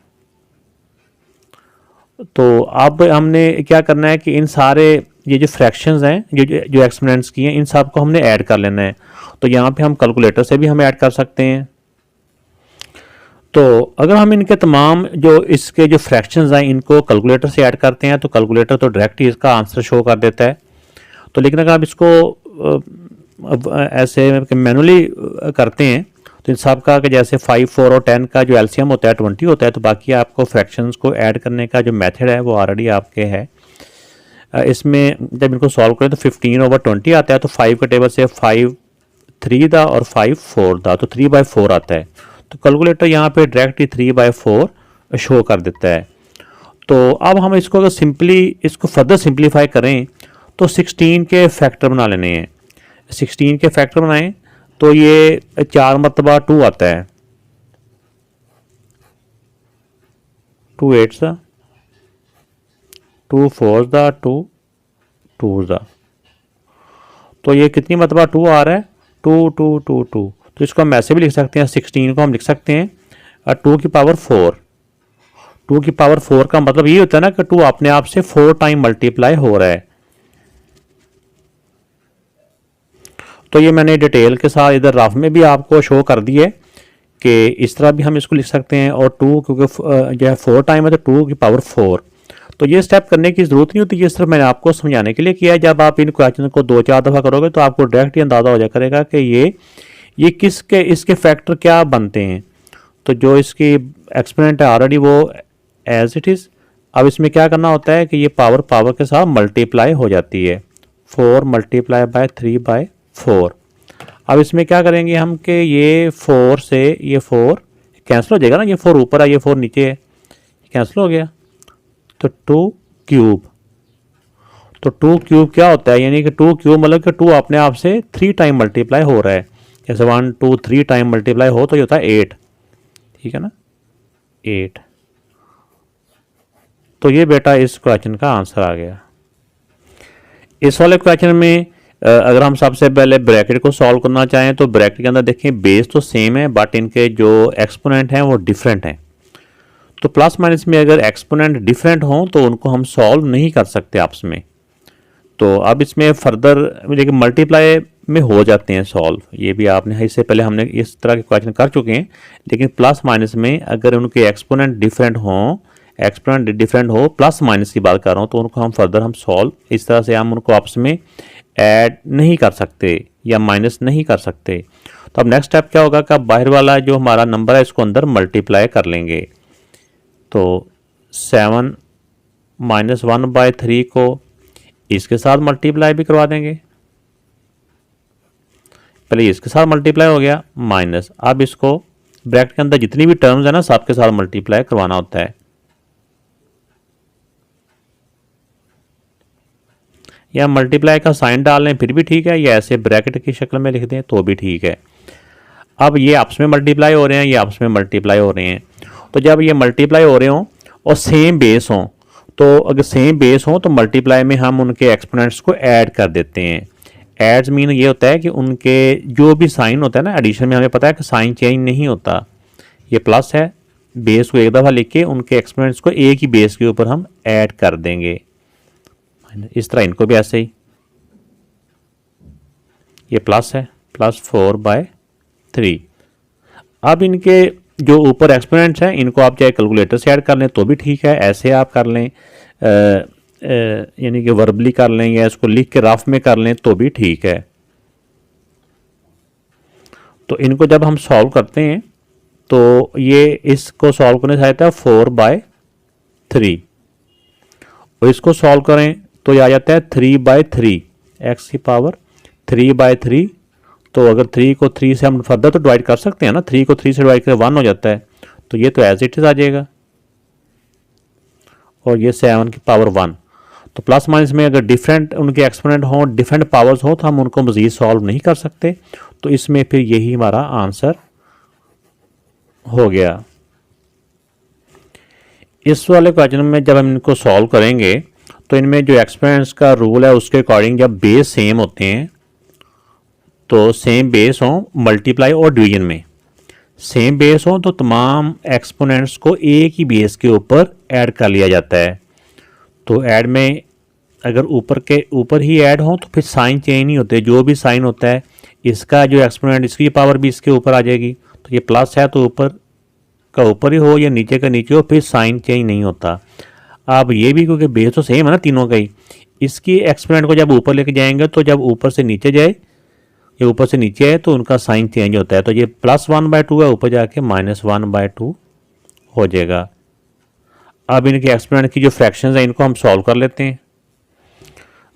तो अब हमने क्या करना है कि इन सारे ये जो फ्रैक्शंस हैं जो एक्सपोनेंट्स की हैं इन सब को हमने ऐड कर लेना है। तो यहाँ पे हम कैलकुलेटर से भी हम ऐड कर सकते हैं। तो अगर हम इनके तमाम जो इसके जो फ्रैक्शंस हैं इनको कैलकुलेटर से ऐड करते हैं तो कैलकुलेटर तो डायरेक्ट ही इसका आंसर शो कर देता है। तो लेकिन अगर आप इसको ऐसे मैनुअली करते हैं तो इन सब का कि जैसे 5, 4 और 10 का जो एलसीएम होता है 20 होता है, तो बाकी आपको फ्रैक्शंस को ऐड करने का जो मेथड है वो ऑलरेडी आपके है। इसमें जब इनको सॉल्व करें तो 15/20 आता है। तो 5 के टेबल से 5 3 दा और 5 4 दा, तो 3/4 आता है। तो कैलकुलेटर यहाँ पे डायरेक्ट ही 3/4 शो कर देता है। तो अब हम इसको अगर सिंपली इसको फर्दर सिंप्लीफाई करें तो 16 के फैक्टर बना लेने हैं। 16 के फैक्टर बनाएं तो ये 4 मरतबा 2 आता है, 2 8 दा, 2 4 दा, 2 2 दा। तो ये कितनी मरतबा 2 आ रहा है, 2 2 2 2। तो इसको हम ऐसे भी लिख सकते हैं, 16 को हम लिख सकते हैं 2 की पावर 4। 2 की पावर 4 का मतलब ये होता है ना कि 2 अपने आप से 4 टाइम मल्टीप्लाई हो रहा है। तो ये मैंने डिटेल के साथ इधर रफ में भी आपको शो कर दी है कि इस तरह भी हम इसको लिख सकते हैं। और 2 क्योंकि जो है 4 टाइम है तो 2 की पावर 4। तो ये स्टेप करने की ज़रूरत नहीं होती, ये सिर्फ मैंने आपको समझाने के लिए किया है। जब आप इन क्वेश्चन को 2-4 दफ़ा करोगे तो आपको डायरेक्ट ही अंदाज़ा हो जाया करेगा कि ये किसके इसके फैक्टर क्या बनते हैं। तो जो इसकी एक्सपोनेंट है ऑलरेडी वो एज इट इज़। अब इसमें क्या करना होता है कि ये पावर पावर के साथ मल्टीप्लाई हो जाती है, 4 मल्टीप्लाई बाय 3/4। अब इसमें क्या करेंगे हम कि ये 4 से ये 4 कैंसिल हो जाएगा ना, ये 4 ऊपर है ये 4 नीचे है, कैंसिल हो गया। तो 2 क्यूब, तो 2 क्यूब क्या होता है, यानी कि 2 क्यूब मतलब कि 2 अपने आप से 3 टाइम मल्टीप्लाई हो रहा है। जैसे 1 2 3 टाइम मल्टीप्लाई हो तो ये होता है 8, ठीक है ना, 8। तो ये बेटा इस क्वेश्चन का आंसर आ गया। इस वाले क्वेश्चन में अगर हम सबसे पहले ब्रैकेट को सॉल्व करना चाहें तो ब्रैकेट के अंदर देखें बेस तो सेम है बट इनके जो एक्सपोनेंट हैं वो डिफरेंट हैं। तो प्लस माइनस में अगर एक्सपोनेंट डिफरेंट हों तो उनको हम सॉल्व नहीं कर सकते आपस में। तो अब इसमें फर्दर लेकिन मल्टीप्लाई में हो जाते हैं सॉल्व, ये भी आपने इससे पहले हमने इस तरह के क्वेश्चन कर चुके हैं। लेकिन प्लस माइनस में अगर उनके एक्सपोनेंट डिफरेंट हों, एक्सपोनेंट डिफरेंट हो, प्लस माइनस की बात कर रहा हूँ, तो उनको हम फर्दर हम सॉल्व इस तरह से हम उनको आपस में ऐड नहीं कर सकते या माइनस नहीं कर सकते। तो अब नेक्स्ट स्टेप क्या होगा कि बाहर वाला जो हमारा नंबर है इसको अंदर मल्टीप्लाई कर लेंगे। तो 7 -1/3 को इसके साथ मल्टीप्लाई भी करवा देंगे। पहले इसके साथ मल्टीप्लाई हो गया माइनस, अब इसको ब्रैकेट के अंदर जितनी भी टर्म्स है ना सबके साथ मल्टीप्लाई करवाना होता है। या मल्टीप्लाई का साइन डाल लें फिर भी ठीक है, या ऐसे ब्रैकेट की शक्ल में लिख दें तो भी ठीक है। अब ये आपस में मल्टीप्लाई हो रहे हैं, ये आपस में मल्टीप्लाई हो रहे हैं। तो जब ये मल्टीप्लाई हो रहे हों और सेम बेस हों, तो अगर सेम बेस हों तो मल्टीप्लाई में हम उनके एक्सपोनेंट्स को ऐड कर देते हैं। एड्स मीन ये होता है कि उनके जो भी साइन होता है ना एडिशन में, हमें पता है कि साइन चेंज नहीं होता। ये प्लस है, बेस को एक दफ़ा लिख के उनके एक्सपोनेंट्स को एक ही बेस के ऊपर हम ऐड कर देंगे। इस तरह इनको भी ऐसे ही, ये प्लस है, +4/3। अब इनके जो ऊपर एक्सपोनेंट्स हैं इनको आप चाहे कैलकुलेटर से ऐड कर लें तो भी ठीक है, ऐसे आप कर लें यानी कि वर्बली कर लें या इसको लिख के रफ में कर लें तो भी ठीक है। तो इनको जब हम सॉल्व करते हैं तो ये इसको सॉल्व करने से आता है 4/3 और इसको सॉल्व करें तो ये आ जाता है 3/3 x की पावर 3/3, तो अगर 3 को 3 से हम फर्दर तो डिवाइड कर सकते हैं ना, 3 को 3 से डिवाइड करें 1 हो जाता है, तो ये तो एज इट इज़ आ जाएगा। और ये 7 की पावर 1। तो प्लस माइनस में अगर डिफरेंट उनके एक्सपोनेंट हों, डिफरेंट पावर्स हो, तो हम उनको मज़ीद सॉल्व नहीं कर सकते। तो इसमें फिर यही हमारा आंसर हो गया। इस वाले क्वेश्चन में जब हम इनको सॉल्व करेंगे तो इनमें जो एक्सपोनेंट्स का रूल है उसके अकॉर्डिंग जब बेस सेम होते हैं तो सेम बेस हो मल्टीप्लाई और डिवीजन में सेम बेस हो तो तमाम एक्सपोनेंट्स को एक ही बेस के ऊपर ऐड कर लिया जाता है। तो ऐड में अगर ऊपर के ऊपर ही ऐड हो तो फिर साइन चेंज नहीं होते, जो भी साइन होता है इसका जो एक्सपोनेंट इसकी पावर भी इसके ऊपर आ जाएगी। तो ये प्लस है तो ऊपर का ऊपर ही हो या नीचे का नीचे हो, फिर साइन चेंज नहीं होता। अब ये भी क्योंकि बेस तो सेम है ना तीनों का ही, इसकी एक्सपोनेंट को जब ऊपर लेके जाएंगे तो जब ऊपर से नीचे जाए ये ऊपर से नीचे है तो उनका साइन चेंज होता है। तो ये +1/2 है, ऊपर जाके -1/2 हो जाएगा। अब इनके एक्सपोनेंट की जो फ्रैक्शंस हैं इनको हम सॉल्व कर लेते हैं।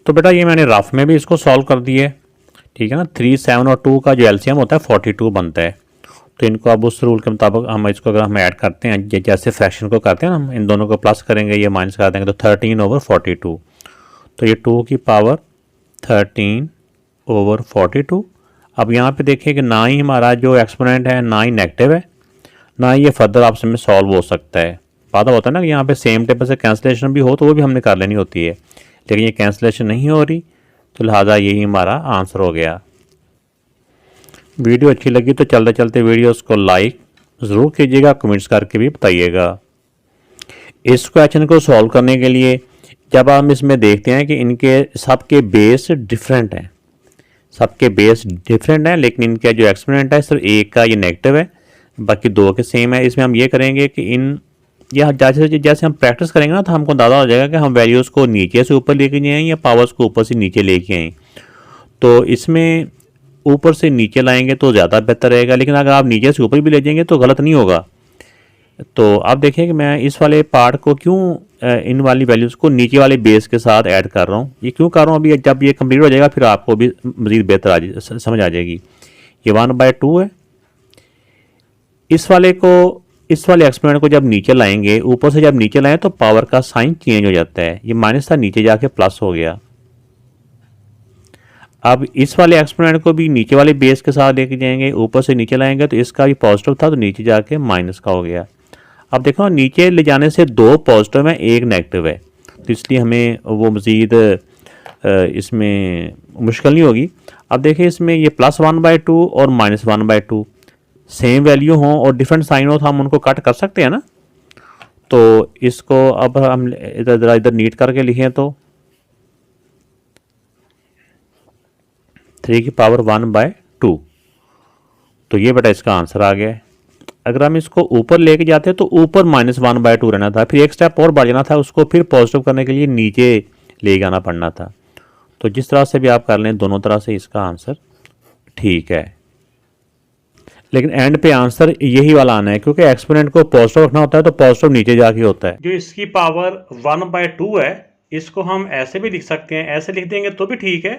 तो बेटा ये मैंने रफ में भी इसको सॉल्व कर दिया है, ठीक है ना। 3, 7 और 2 का जो एलसीएम होता है 42 बनता है। तो इनको अब उस रूल के मुताबिक हम इसको अगर हम ऐड करते हैं जैसे फ्रैक्शन को करते हैं ना, हम इन दोनों को प्लस करेंगे ये माइनस कर देंगे तो 13/42। तो ये 2 की पावर 13/42। अब यहाँ पे देखिए कि ना ही हमारा जो एक्सपोनेंट है ना ही नेगेटिव है ना ही ये फर्दर आपस में सॉल्व हो सकता है। पता होता है ना कि यहाँ पे सेम टेबल से कैंसिलेशन भी हो तो वो भी हमने कर लेनी होती है, लेकिन ये कैंसिलेशन नहीं हो रही तो लिहाजा यही हमारा आंसर हो गया। वीडियो अच्छी लगी तो चलते चलते वीडियोस को लाइक ज़रूर कीजिएगा, कमेंट्स करके भी बताइएगा। इस क्वेश्चन को सॉल्व करने के लिए जब हम इसमें देखते हैं कि इनके सबके बेस डिफरेंट हैं, सबके बेस डिफरेंट हैं, लेकिन इनका जो एक्सपोनेंट है सिर्फ एक का ये नेगेटिव है, बाकी दो के सेम है। इसमें हम ये करेंगे कि इन या जैसे हम प्रैक्टिस करेंगे ना तो हमको अंदाज़ा हो जाएगा कि हम वैल्यूज़ को नीचे से ऊपर लेके जाएँ या पावर्स को ऊपर से नीचे लेके आएँ। तो इसमें ऊपर से नीचे लाएंगे तो ज़्यादा बेहतर रहेगा, लेकिन अगर आप नीचे से ऊपर भी ले जाएंगे तो गलत नहीं होगा। तो आप देखिए कि मैं इस वाले पार्ट को क्यों इन वाली वैल्यूज़ को नीचे वाले बेस के साथ ऐड कर रहा हूँ। ये क्यों कर रहा हूँ, अभी जब ये कंप्लीट हो जाएगा फिर आपको भी मज़ीद बेहतर समझ आ जाएगी। ये 1/2 है। इस वाले एक्सपोनेंट को जब नीचे लाएंगे, ऊपर से जब नीचे लाएं तो पावर का साइन चेंज हो जाता है। ये माइनस था नीचे जाके प्लस हो गया। अब इस वाले एक्सपोनेंट को भी नीचे वाले बेस के साथ लेके जाएंगे, ऊपर से नीचे लाएंगे तो इसका भी पॉजिटिव था तो नीचे जाके माइनस का हो गया। अब देखो नीचे ले जाने से 2 पॉजिटिव है 1 नेगेटिव है, तो इसलिए हमें वो मज़ीद इसमें मुश्किल नहीं होगी। अब देखिए इसमें ये +1/2 और -1/2 सेम वैल्यू हों और डिफरेंट साइन हो तो हम उनको कट कर सकते हैं ना। तो इसको अब हम इधर नीट करके लिखें तो 3 की पावर 1/2। तो ये बेटा इसका आंसर आ गया है। अगर हम इसको ऊपर लेके जाते तो ऊपर -1/2 रहना था, फिर एक स्टेप और बढ़ जाना था, उसको फिर पॉजिटिव करने के लिए नीचे ले जाना पड़ना था। तो जिस तरह से भी आप कर लें दोनों तरह से इसका आंसर ठीक है, लेकिन एंड पे आंसर यही वाला आना है क्योंकि एक्सपोनेंट को पॉजिटिव रखना होता है तो पॉजिटिव नीचे जाके होता है। जो इसकी पावर 1/2 है इसको हम ऐसे भी लिख सकते हैं, ऐसे लिख देंगे तो भी ठीक है।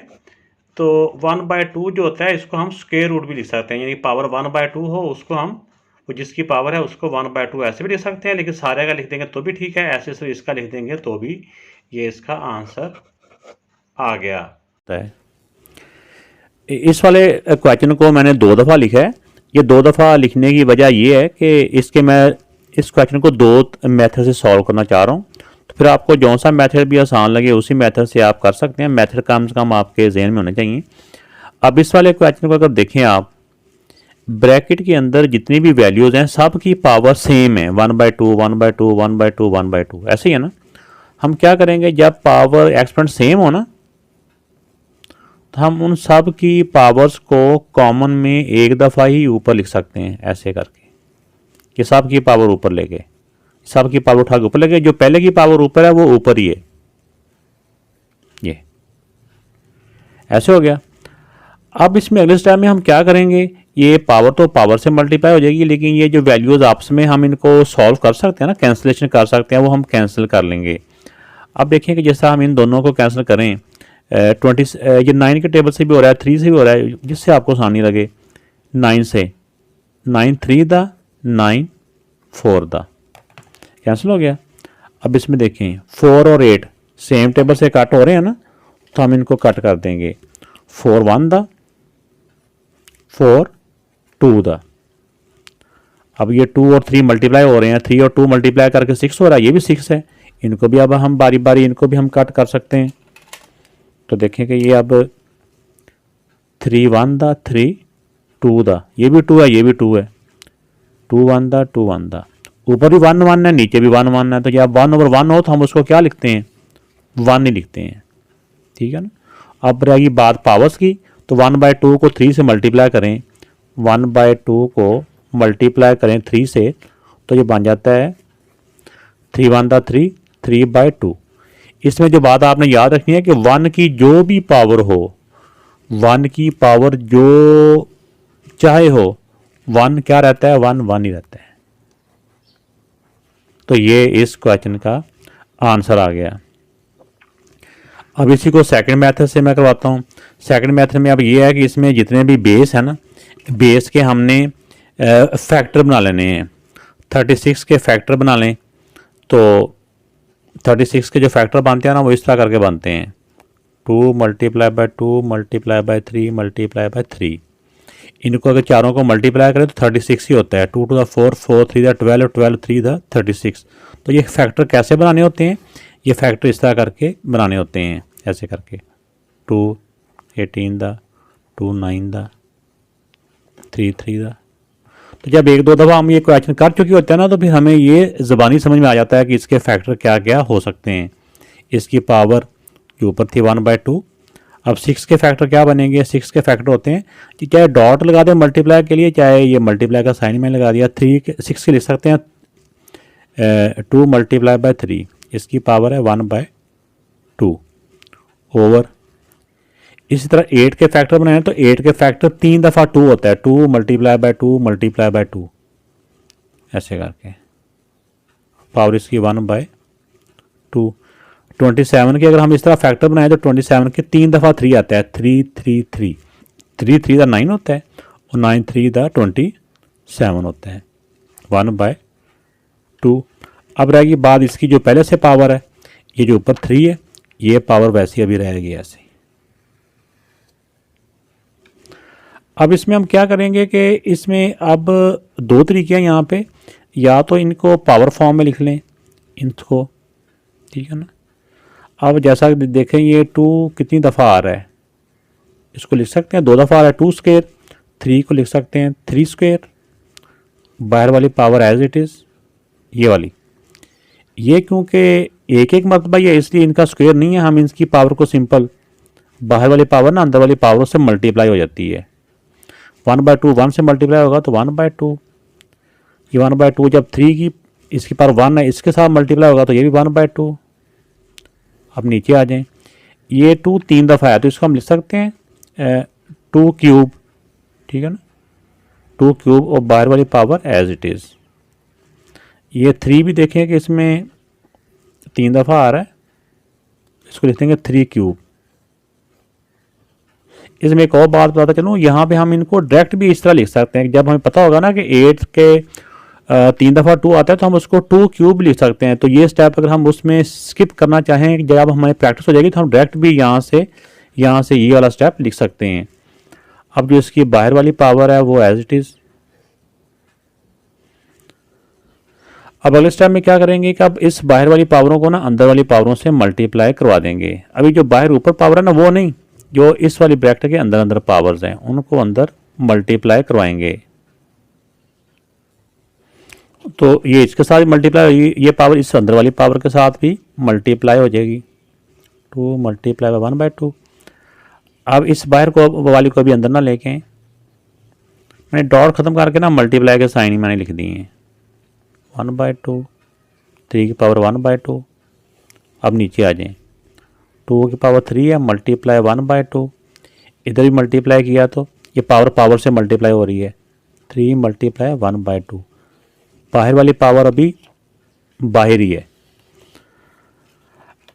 तो 1/2 जो होता है इसको हम स्क्वायर रूट भी लिख सकते हैं, यानी पावर 1/2 हो उसको हम जिसकी पावर है उसको 1/2 ऐसे भी लिख सकते हैं, लेकिन सारे का लिख देंगे तो भी ठीक है, ऐसे सिर्फ इसका लिख देंगे तो भी ये इसका आंसर आ गया है। इस वाले क्वेश्चन को मैंने 2 दफ़ा लिखा है। ये 2 दफ़ा लिखने की वजह ये है कि मैं इस क्वेश्चन को 2 मेथड से सॉल्व करना चाह रहा हूँ। तो फिर आपको जो सा मेथड भी आसान लगे उसी मेथड से आप कर सकते हैं। मेथड कम से कम आपके जहन में होने चाहिए। अब इस वाले क्वेश्चन को अगर देखें आप, ब्रैकेट के अंदर जितनी भी वैल्यूज़ हैं सब की पावर सेम है, 1/2 1/2 1/2 1/2 ऐसे ही है ना। हम क्या करेंगे जब पावर एक्सपोनेंट सेम हो ना तो हम उन सब की पावर्स को कॉमन में एक दफ़ा ही ऊपर लिख सकते हैं ऐसे करके कि सब की पावर ऊपर लेके, सब की पावर उठा के ऊपर लेके, जो पहले की पावर ऊपर है वो ऊपर ही है, ये ऐसे हो गया। अब इसमें अगले स्टेप में हम क्या करेंगे, ये पावर तो पावर से मल्टीप्लाई हो जाएगी, लेकिन ये जो वैल्यूज़ आपस में हम इनको सॉल्व कर सकते हैं ना, कैंसिलेशन कर सकते हैं, वो हम कैंसिल कर लेंगे। अब देखिए कि जैसा हम इन दोनों को कैंसिल करें, 20 ये 9 के टेबल से भी हो रहा है, 3 से भी हो रहा है, जिससे आपको आसानी लगे। 9 से 9 3 दा 9 4 दा कैंसिल हो गया। अब इसमें देखें 4 और 8 सेम टेबल से कट हो रहे हैं ना, तो हम इनको कट कर देंगे। 4 1 दा 4 2 दा। अब ये 2 और 3 मल्टीप्लाई हो रहे हैं, 3 और 2 मल्टीप्लाई करके 6 हो रहा है, ये भी 6 है। इनको भी अब हम बारी बारी इनको भी हम कट कर सकते हैं। तो देखें कि ये अब 3 1 दा 3 2 दा, ये भी 2 है, ये भी 2 है। 2 1 दा 2 1 दा, ऊपर भी 1 1 है, नीचे भी 1 1 है। तो जब 1/1 हो तो हम उसको क्या लिखते हैं, 1 ही लिखते हैं, ठीक है ना। अब रहेगी बात पावर्स की, तो 1/2 को 3 से मल्टीप्लाई करें, 1/2 को मल्टीप्लाई करें 3 से, तो ये बन जाता है 3 1 दा 3 3/2। इसमें जो बात आपने याद रखनी है कि 1 की जो भी पावर हो, 1 की पावर जो चाहे हो, 1 क्या रहता है, 1 1 ही रहता है। तो ये इस क्वेश्चन का आंसर आ गया। अब इसी को सेकंड मेथड से मैं करवाता हूँ। सेकंड मेथड में अब ये है कि इसमें जितने भी बेस है ना, बेस के हमने फैक्टर बना लेने हैं। 36 के फैक्टर बना लें, तो 36 के जो फैक्टर बनते हैं ना, वो इस तरह करके बनते हैं 2 × 2 × 3 × 3। इनको अगर चारों को मल्टीप्लाई करें तो 36 ही होता है। 2 to the 4 4 3 the 12 12 3 the 36। तो ये फैक्टर कैसे बनाने होते हैं, ये फैक्टर इस तरह करके बनाने होते हैं, ऐसे करके 2 18 दा 2 9 दा 3 3 दा। तो जब एक दो दफ़ा हम ये क्वेश्चन कर चुके होते हैं ना, तो फिर हमें ये ज़बानी समझ में आ जाता है कि इसके फैक्टर क्या क्या हो सकते हैं। इसकी पावर के ऊपर थी 1/2। अब 6 के फैक्टर क्या बनेंगे, 6 के फैक्टर होते हैं कि चाहे डॉट लगा दें मल्टीप्लाई के लिए, चाहे ये मल्टीप्लाई का साइन मैंने लगा दिया। 6 के लिख सकते हैं 2 × 3, इसकी पावर है 1/2 ओवर। इसी तरह 8 के फैक्टर बनाए तो 8 के फैक्टर 3 दफ़ा 2 होता है, 2 × 2 × 2, ऐसे करके पावर इसकी 1/2। 27 के अगर हम इस तरह फैक्टर बनाए तो 27 के 3 दफ़ा 3 आता है, 3 3 3 3 3 दा 9 होता है, और 9 3 दा 27 होता है, 1/2। अब रहेगी बात इसकी जो पहले से पावर है, ये जो ऊपर 3 है, ये पावर वैसी अभी रहेगी ऐसे। अब इसमें हम क्या करेंगे कि इसमें अब दो तरीके हैं यहाँ पे, या तो इनको पावर फॉर्म में लिख लें इनको, ठीक है ना। अब जैसा देखें ये 2 कितनी दफ़ा आ रहा है, इसको लिख सकते हैं 2 दफ़ा आ रहा है 2 स्क्वायर। 3 को लिख सकते हैं 3 स्क्वायर। बाहर वाली पावर एज इट इज़, ये वाली, ये क्योंकि एक एक मरतबा ये इसलिए इनका स्क्वायर नहीं है, हम इनकी पावर को सिंपल, बाहर वाली पावर ना अंदर वाली पावर से मल्टीप्लाई हो जाती है। 1/2 1 से मल्टीप्लाई होगा तो 1/2, ये 1/2 जब 3 की इसकी पावर 1 है, इसके साथ मल्टीप्लाई होगा तो ये भी 1/2। अब नीचे आ जाएं, ये 2 3 दफ़ा है तो इसको हम लिख सकते हैं 2 क्यूब, ठीक है ना, 2 क्यूब, और बाहर वाली पावर एज इट इज़। ये 3 भी देखें कि इसमें 3 दफ़ा आ रहा है, इसको लिख देंगे 3 क्यूब। इसमें एक और बात बताता चलूँ, यहाँ पे हम इनको डायरेक्ट भी इस तरह लिख सकते हैं। जब हमें पता होगा ना कि 8 के 3 दफ़ा 2 आता है तो हम उसको 2 क्यूब लिख सकते हैं। तो ये स्टेप अगर हम उसमें स्किप करना चाहें, जब हमारी प्रैक्टिस हो जाएगी तो हम डायरेक्ट भी यहाँ से ये वाला स्टेप लिख सकते हैं। अब जो इसकी बाहर वाली पावर है वो एज इट इज़। अब अगले स्टेप में क्या करेंगे कि अब इस बाहर वाली पावरों को ना अंदर वाली पावरों से मल्टीप्लाई करवा देंगे। अभी जो बाहर ऊपर पावर है ना वो नहीं, जो इस वाली ब्रैकेट के अंदर अंदर पावर्स हैं उनको अंदर मल्टीप्लाई करवाएंगे। तो ये इसके साथ मल्टीप्लाई होगी, ये पावर इस अंदर वाली पावर के साथ भी मल्टीप्लाई हो जाएगी, 2 × 1/2। अब इस बाहर को वाली को भी अंदर ना लेके मैंने डॉट ख़त्म करके ना मल्टीप्लाई के साइन ही मैंने लिख दिए हैं, 1/2, 3 की पावर 1/2। अब नीचे आ जाएं, 2 की पावर 3 है, मल्टीप्लाई 1/2, इधर भी मल्टीप्लाई किया तो ये पावर से मल्टीप्लाई हो रही है, 3 × 1/2। बाहर वाली पावर अभी बाहर ही है।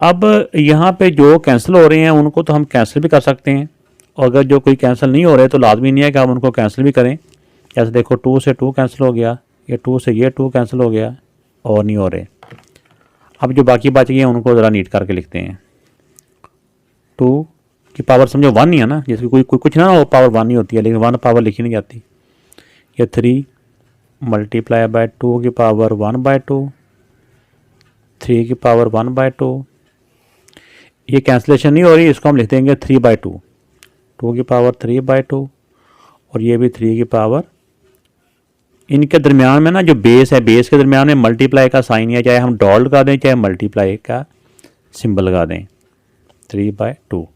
अब यहाँ पे जो कैंसिल हो रहे हैं उनको तो हम कैंसिल भी कर सकते हैं, और अगर जो कोई कैंसिल नहीं हो रहे तो लाजमी नहीं है कि हम उनको कैंसिल भी करें। जैसे देखो 2 से 2 कैंसिल हो गया, ये 2 से ये 2 कैंसिल हो गया और नहीं हो रहे। अब जो बाकी बच गए हैं उनको ज़रा नीट करके लिखते हैं। 2 की पावर समझो 1 ही है ना, जैसे कोई कुछ ना वो पावर 1 ही होती है, लेकिन 1 पावर लिखी नहीं जाती। ये 3 मल्टीप्लाई बाय 2 की पावर 1/2, 3 की पावर 1/2। ये कैंसिलेशन नहीं हो रही, इसको हम लिख देंगे 3/2, 2 की पावर 3/2, और ये भी 3 की पावर। इनके दरमियान में ना जो बेस है, बेस के दरमियान में मल्टीप्लाई का साइन है, चाहे हम डॉट लगा दें चाहे मल्टीप्लाई का सिंबल लगा दें। 3/2,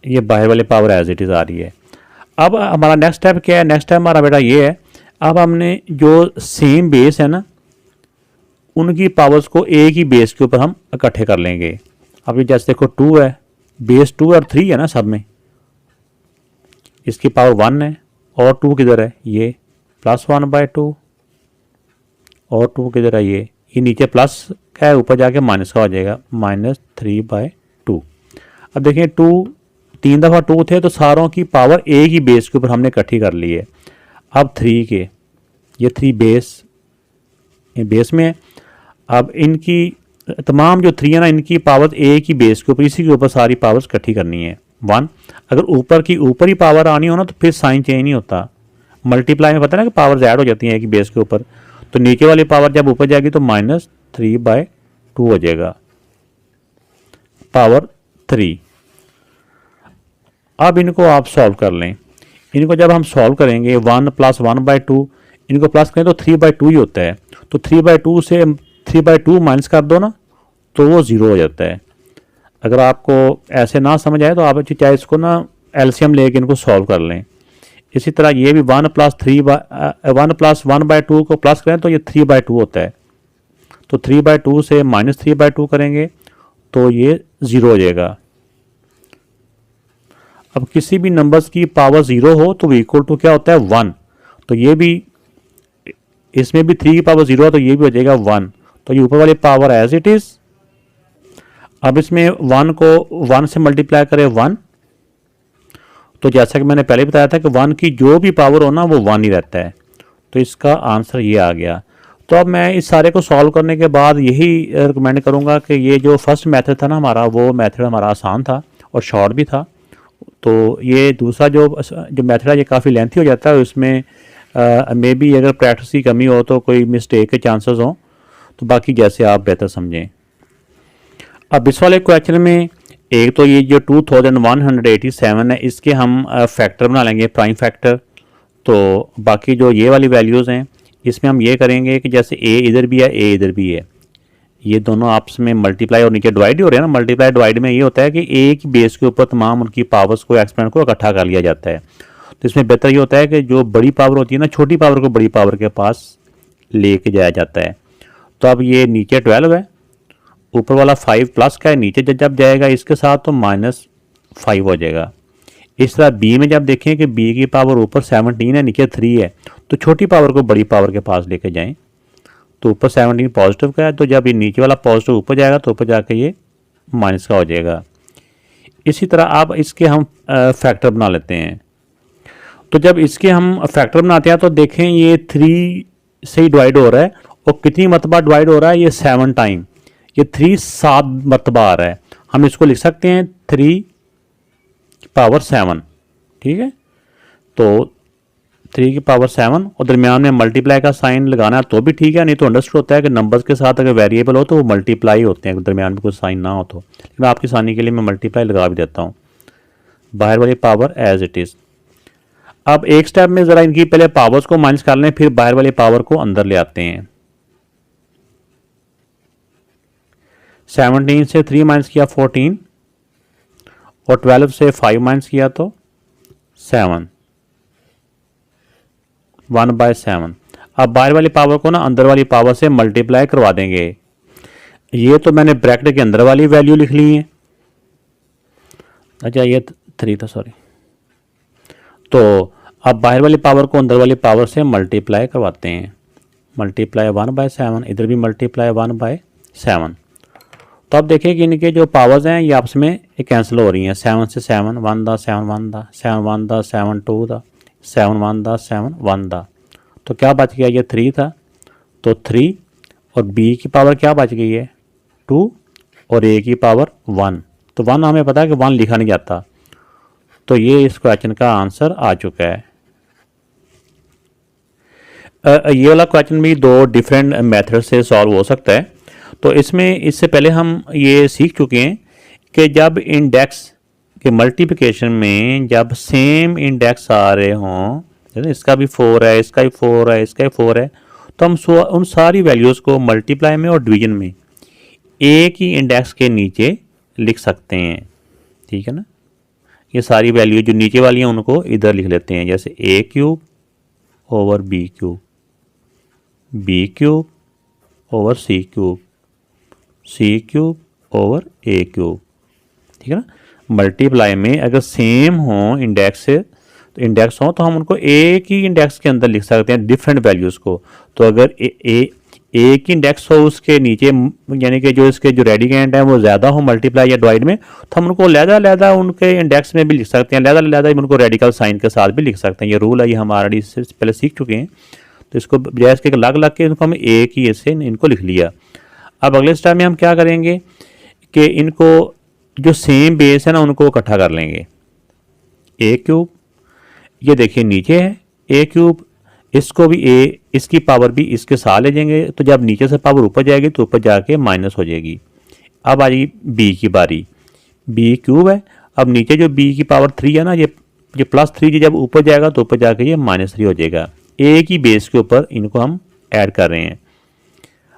ये बाहर वाली पावर एज इट इज़ आ रही है। अब हमारा नेक्स्ट स्टेप क्या है? नेक्स्ट स्टेप हमारा बेटा ये है, अब हमने जो सेम बेस है ना उनकी पावर्स को एक ही बेस के ऊपर हम इकट्ठे कर लेंगे। अब ये जैसे देखो 2 है, बेस 2 और 3 है ना सब में, इसकी पावर 1 है, और 2 किधर है? ये +1/2, और 2 किधर है? ये नीचे प्लस का है, ऊपर जाके माइनस का हो जाएगा, -3/2। अब देखें 3 दफ़ा 2 थे तो सारों की पावर एक ही बेस के ऊपर हमने इकट्ठी कर ली है। अब 3 के, ये 3 बेस में है। अब इनकी तमाम जो 3 है ना, इनकी पावर एक ही बेस के ऊपर, इसी के ऊपर सारी पावर्स इकट्ठी करनी है 1। अगर ऊपर ही पावर आनी हो ना तो फिर साइन चेंज नहीं होता। मल्टीप्लाई में पता है ना कि पावर ऐड हो जाती है एक ही बेस के ऊपर, तो नीचे वाली पावर जब ऊपर जाएगी तो -3/2 हो जाएगा, पावर 3। अब इनको आप सॉल्व कर लें। इनको जब हम सॉल्व करेंगे 1 + 1/2, इनको प्लस करें तो 3/2 ही होता है, तो 3/2 से 3/2 माइनस कर दो ना तो वो 0 हो जाता है। अगर आपको ऐसे ना समझ आए तो आप चाहे इसको ना एलसीएम लेके इनको सॉल्व कर लें। इसी तरह ये भी 1 + 1/2 को प्लस करें तो ये 3/2 होता है, तो 3/2 से -3/2 करेंगे तो ये 0 हो जाएगा। अब किसी भी नंबर्स की पावर 0 हो तो इक्वल टू क्या होता है? 1। तो ये भी, इसमें भी 3 की पावर 0 है तो ये भी हो जाएगा 1, तो ये ऊपर वाली पावर एज इट इज़। अब इसमें 1 को 1 से मल्टीप्लाई करें 1, तो जैसा कि मैंने पहले बताया था कि 1 की जो भी पावर हो ना वो 1 ही रहता है, तो इसका आंसर ये आ गया। तो अब मैं इस सारे को सॉल्व करने के बाद यही रिकमेंड करूँगा कि ये जो फर्स्ट मेथड था ना हमारा, वो मेथड हमारा आसान था और शॉर्ट भी था। तो ये दूसरा जो मेथड है ये काफ़ी लेंथी हो जाता है, उसमें मे बी अगर प्रैक्टिस की कमी हो तो कोई मिस्टेक के चांसेस हों, तो बाकी जैसे आप बेहतर समझें। अब इस वाले क्वेश्चन में एक तो ये जो 2187 है इसके हम फैक्टर बना लेंगे, प्राइम फैक्टर। तो बाकी जो ये वाली वैल्यूज़ हैं इसमें हम ये करेंगे कि जैसे ए इधर भी है, ए इधर भी है, ये दोनों आपस में मल्टीप्लाई और नीचे डिवाइड ही हो रहे हैं ना। मल्टीप्लाई डिवाइड में ये होता है कि एक ही बेस के ऊपर तमाम उनकी पावर्स को, एक्सपेंड को इकट्ठा कर लिया जाता है। तो इसमें बेहतर ये होता है कि जो बड़ी पावर होती है ना, छोटी पावर को बड़ी पावर के पास लेके जाया जाता है। तो अब ये नीचे 12 है, ऊपर वाला 5 प्लस का है, नीचे जब जाएगा इसके साथ तो -5 हो जाएगा। इस तरह बी में जब देखें कि बी की पावर ऊपर 17 है, नीचे 3 है, तो छोटी पावर को बड़ी पावर के पास लेके जाएं, तो ऊपर 17 पॉजिटिव का है, तो जब ये नीचे वाला पॉजिटिव ऊपर जाएगा तो ऊपर जाके ये माइनस का हो जाएगा। इसी तरह आप इसके हम फैक्टर बना लेते हैं। तो जब इसके हम फैक्टर बनाते हैं तो देखें ये 3 से ही डिवाइड हो रहा है, और कितनी मरतबा डिवाइड हो रहा है? ये 7 टाइम, ये 3 7 मरतबा आ रहा है। हम इसको लिख सकते हैं 3 पावर 7, ठीक है। तो 3 की पावर 7 और दरमियान में मल्टीप्लाई का साइन लगाना है तो भी ठीक है, नहीं तो अंडरस्टूड होता है कि नंबर्स के साथ अगर वेरिएबल हो तो वो मल्टीप्लाई होते हैं, दरमियान में कोई साइन ना हो तो। लेकिन आपकी आसानी के लिए मैं मल्टीप्लाई लगा भी देता हूँ, बाहर वाली पावर एज इट इज़। अब एक स्टेप में ज़रा इनकी पहले पावर्स को माइनस कर लें, फिर बाहर वाली पावर को अंदर ले आते हैं। 17 से 3 माइनस किया 14, और 12 से 5 माइनस किया तो 7, 1/7। अब बाहर वाली पावर को ना अंदर वाली पावर से मल्टीप्लाई करवा देंगे। ये तो मैंने ब्रैकेट के अंदर वाली वैल्यू लिख ली है, अच्छा ये 3 था, सॉरी। तो अब बाहर वाली पावर को अंदर वाली पावर से मल्टीप्लाई करवाते हैं। मल्टीप्लाई 1/7, इधर भी मल्टीप्लाई 1/7। 7। तो अब देखिए कि इनके जो पावर्स हैं ये आपस में कैंसिल हो रही हैं। 7 से 7 1 दा 7 1 दा 7 1 दा 7 2 दा 7 1 दा 7 1 दा। तो क्या बच गया, ये 3 था तो 3 और b की पावर क्या बच गई है 2 और a की पावर 1। तो 1 हमें पता है कि 1 लिखा नहीं जाता, तो ये इस क्वेश्चन का आंसर आ चुका है। ये वाला क्वेश्चन भी दो डिफरेंट मेथड से सॉल्व हो सकता है। तो इसमें इससे पहले हम ये सीख चुके हैं कि जब इंडेक्स के मल्टीप्लिकेशन में जब सेम इंडेक्स आ रहे हों, इसका भी 4 है, इसका भी 4 है, इसका भी 4 है, तो हम उन सारी वैल्यूज़ को मल्टीप्लाई में और डिवीजन में एक ही इंडेक्स के नीचे लिख सकते हैं। ठीक है ना, ये सारी वैल्यू जो नीचे वाली हैं उनको इधर लिख लेते हैं, जैसे a cube over b cube, b cube over c cube, c cube over a cube. ठीक है ना, मल्टीप्लाई में अगर सेम हो इंडेक्स से, तो इंडेक्स हो तो हम उनको एक ही इंडेक्स के अंदर लिख सकते हैं डिफरेंट वैल्यूज़ को। तो अगर एक ही इंडेक्स हो उसके नीचे, यानी कि जो इसके जो रेडिकेंट हैं वो ज़्यादा हो मल्टीप्लाई या डिवाइड में, तो हम उनको लहदा उनके इंडेक्स में भी लिख सकते हैं, लहदा उनको रेडिकल साइन के साथ भी लिख सकते हैं। ये रूल है, ये हम ऑलरेडी इससे पहले सीख चुके हैं। तो इसको बजाय इसके अलग अलग के इनको हम एक ही ऐसे इनको लिख लिया। अब अगले स्टेप में हम क्या करेंगे कि इनको जो सेम बेस है ना उनको इकट्ठा कर लेंगे। a क्यूब, ये देखिए नीचे है a क्यूब, इसको भी a, इसकी पावर भी इसके साथ ले जाएंगे, तो जब नीचे से पावर ऊपर जाएगी तो ऊपर जाके माइनस हो जाएगी। अब आ जाएगी b की बारी, b क्यूब है, अब नीचे जो b की पावर 3 है ना, ये +3 जब ऊपर जाएगा तो ऊपर जाके ये -3 हो जाएगा। a की बेस के ऊपर इनको हम ऐड कर रहे हैं।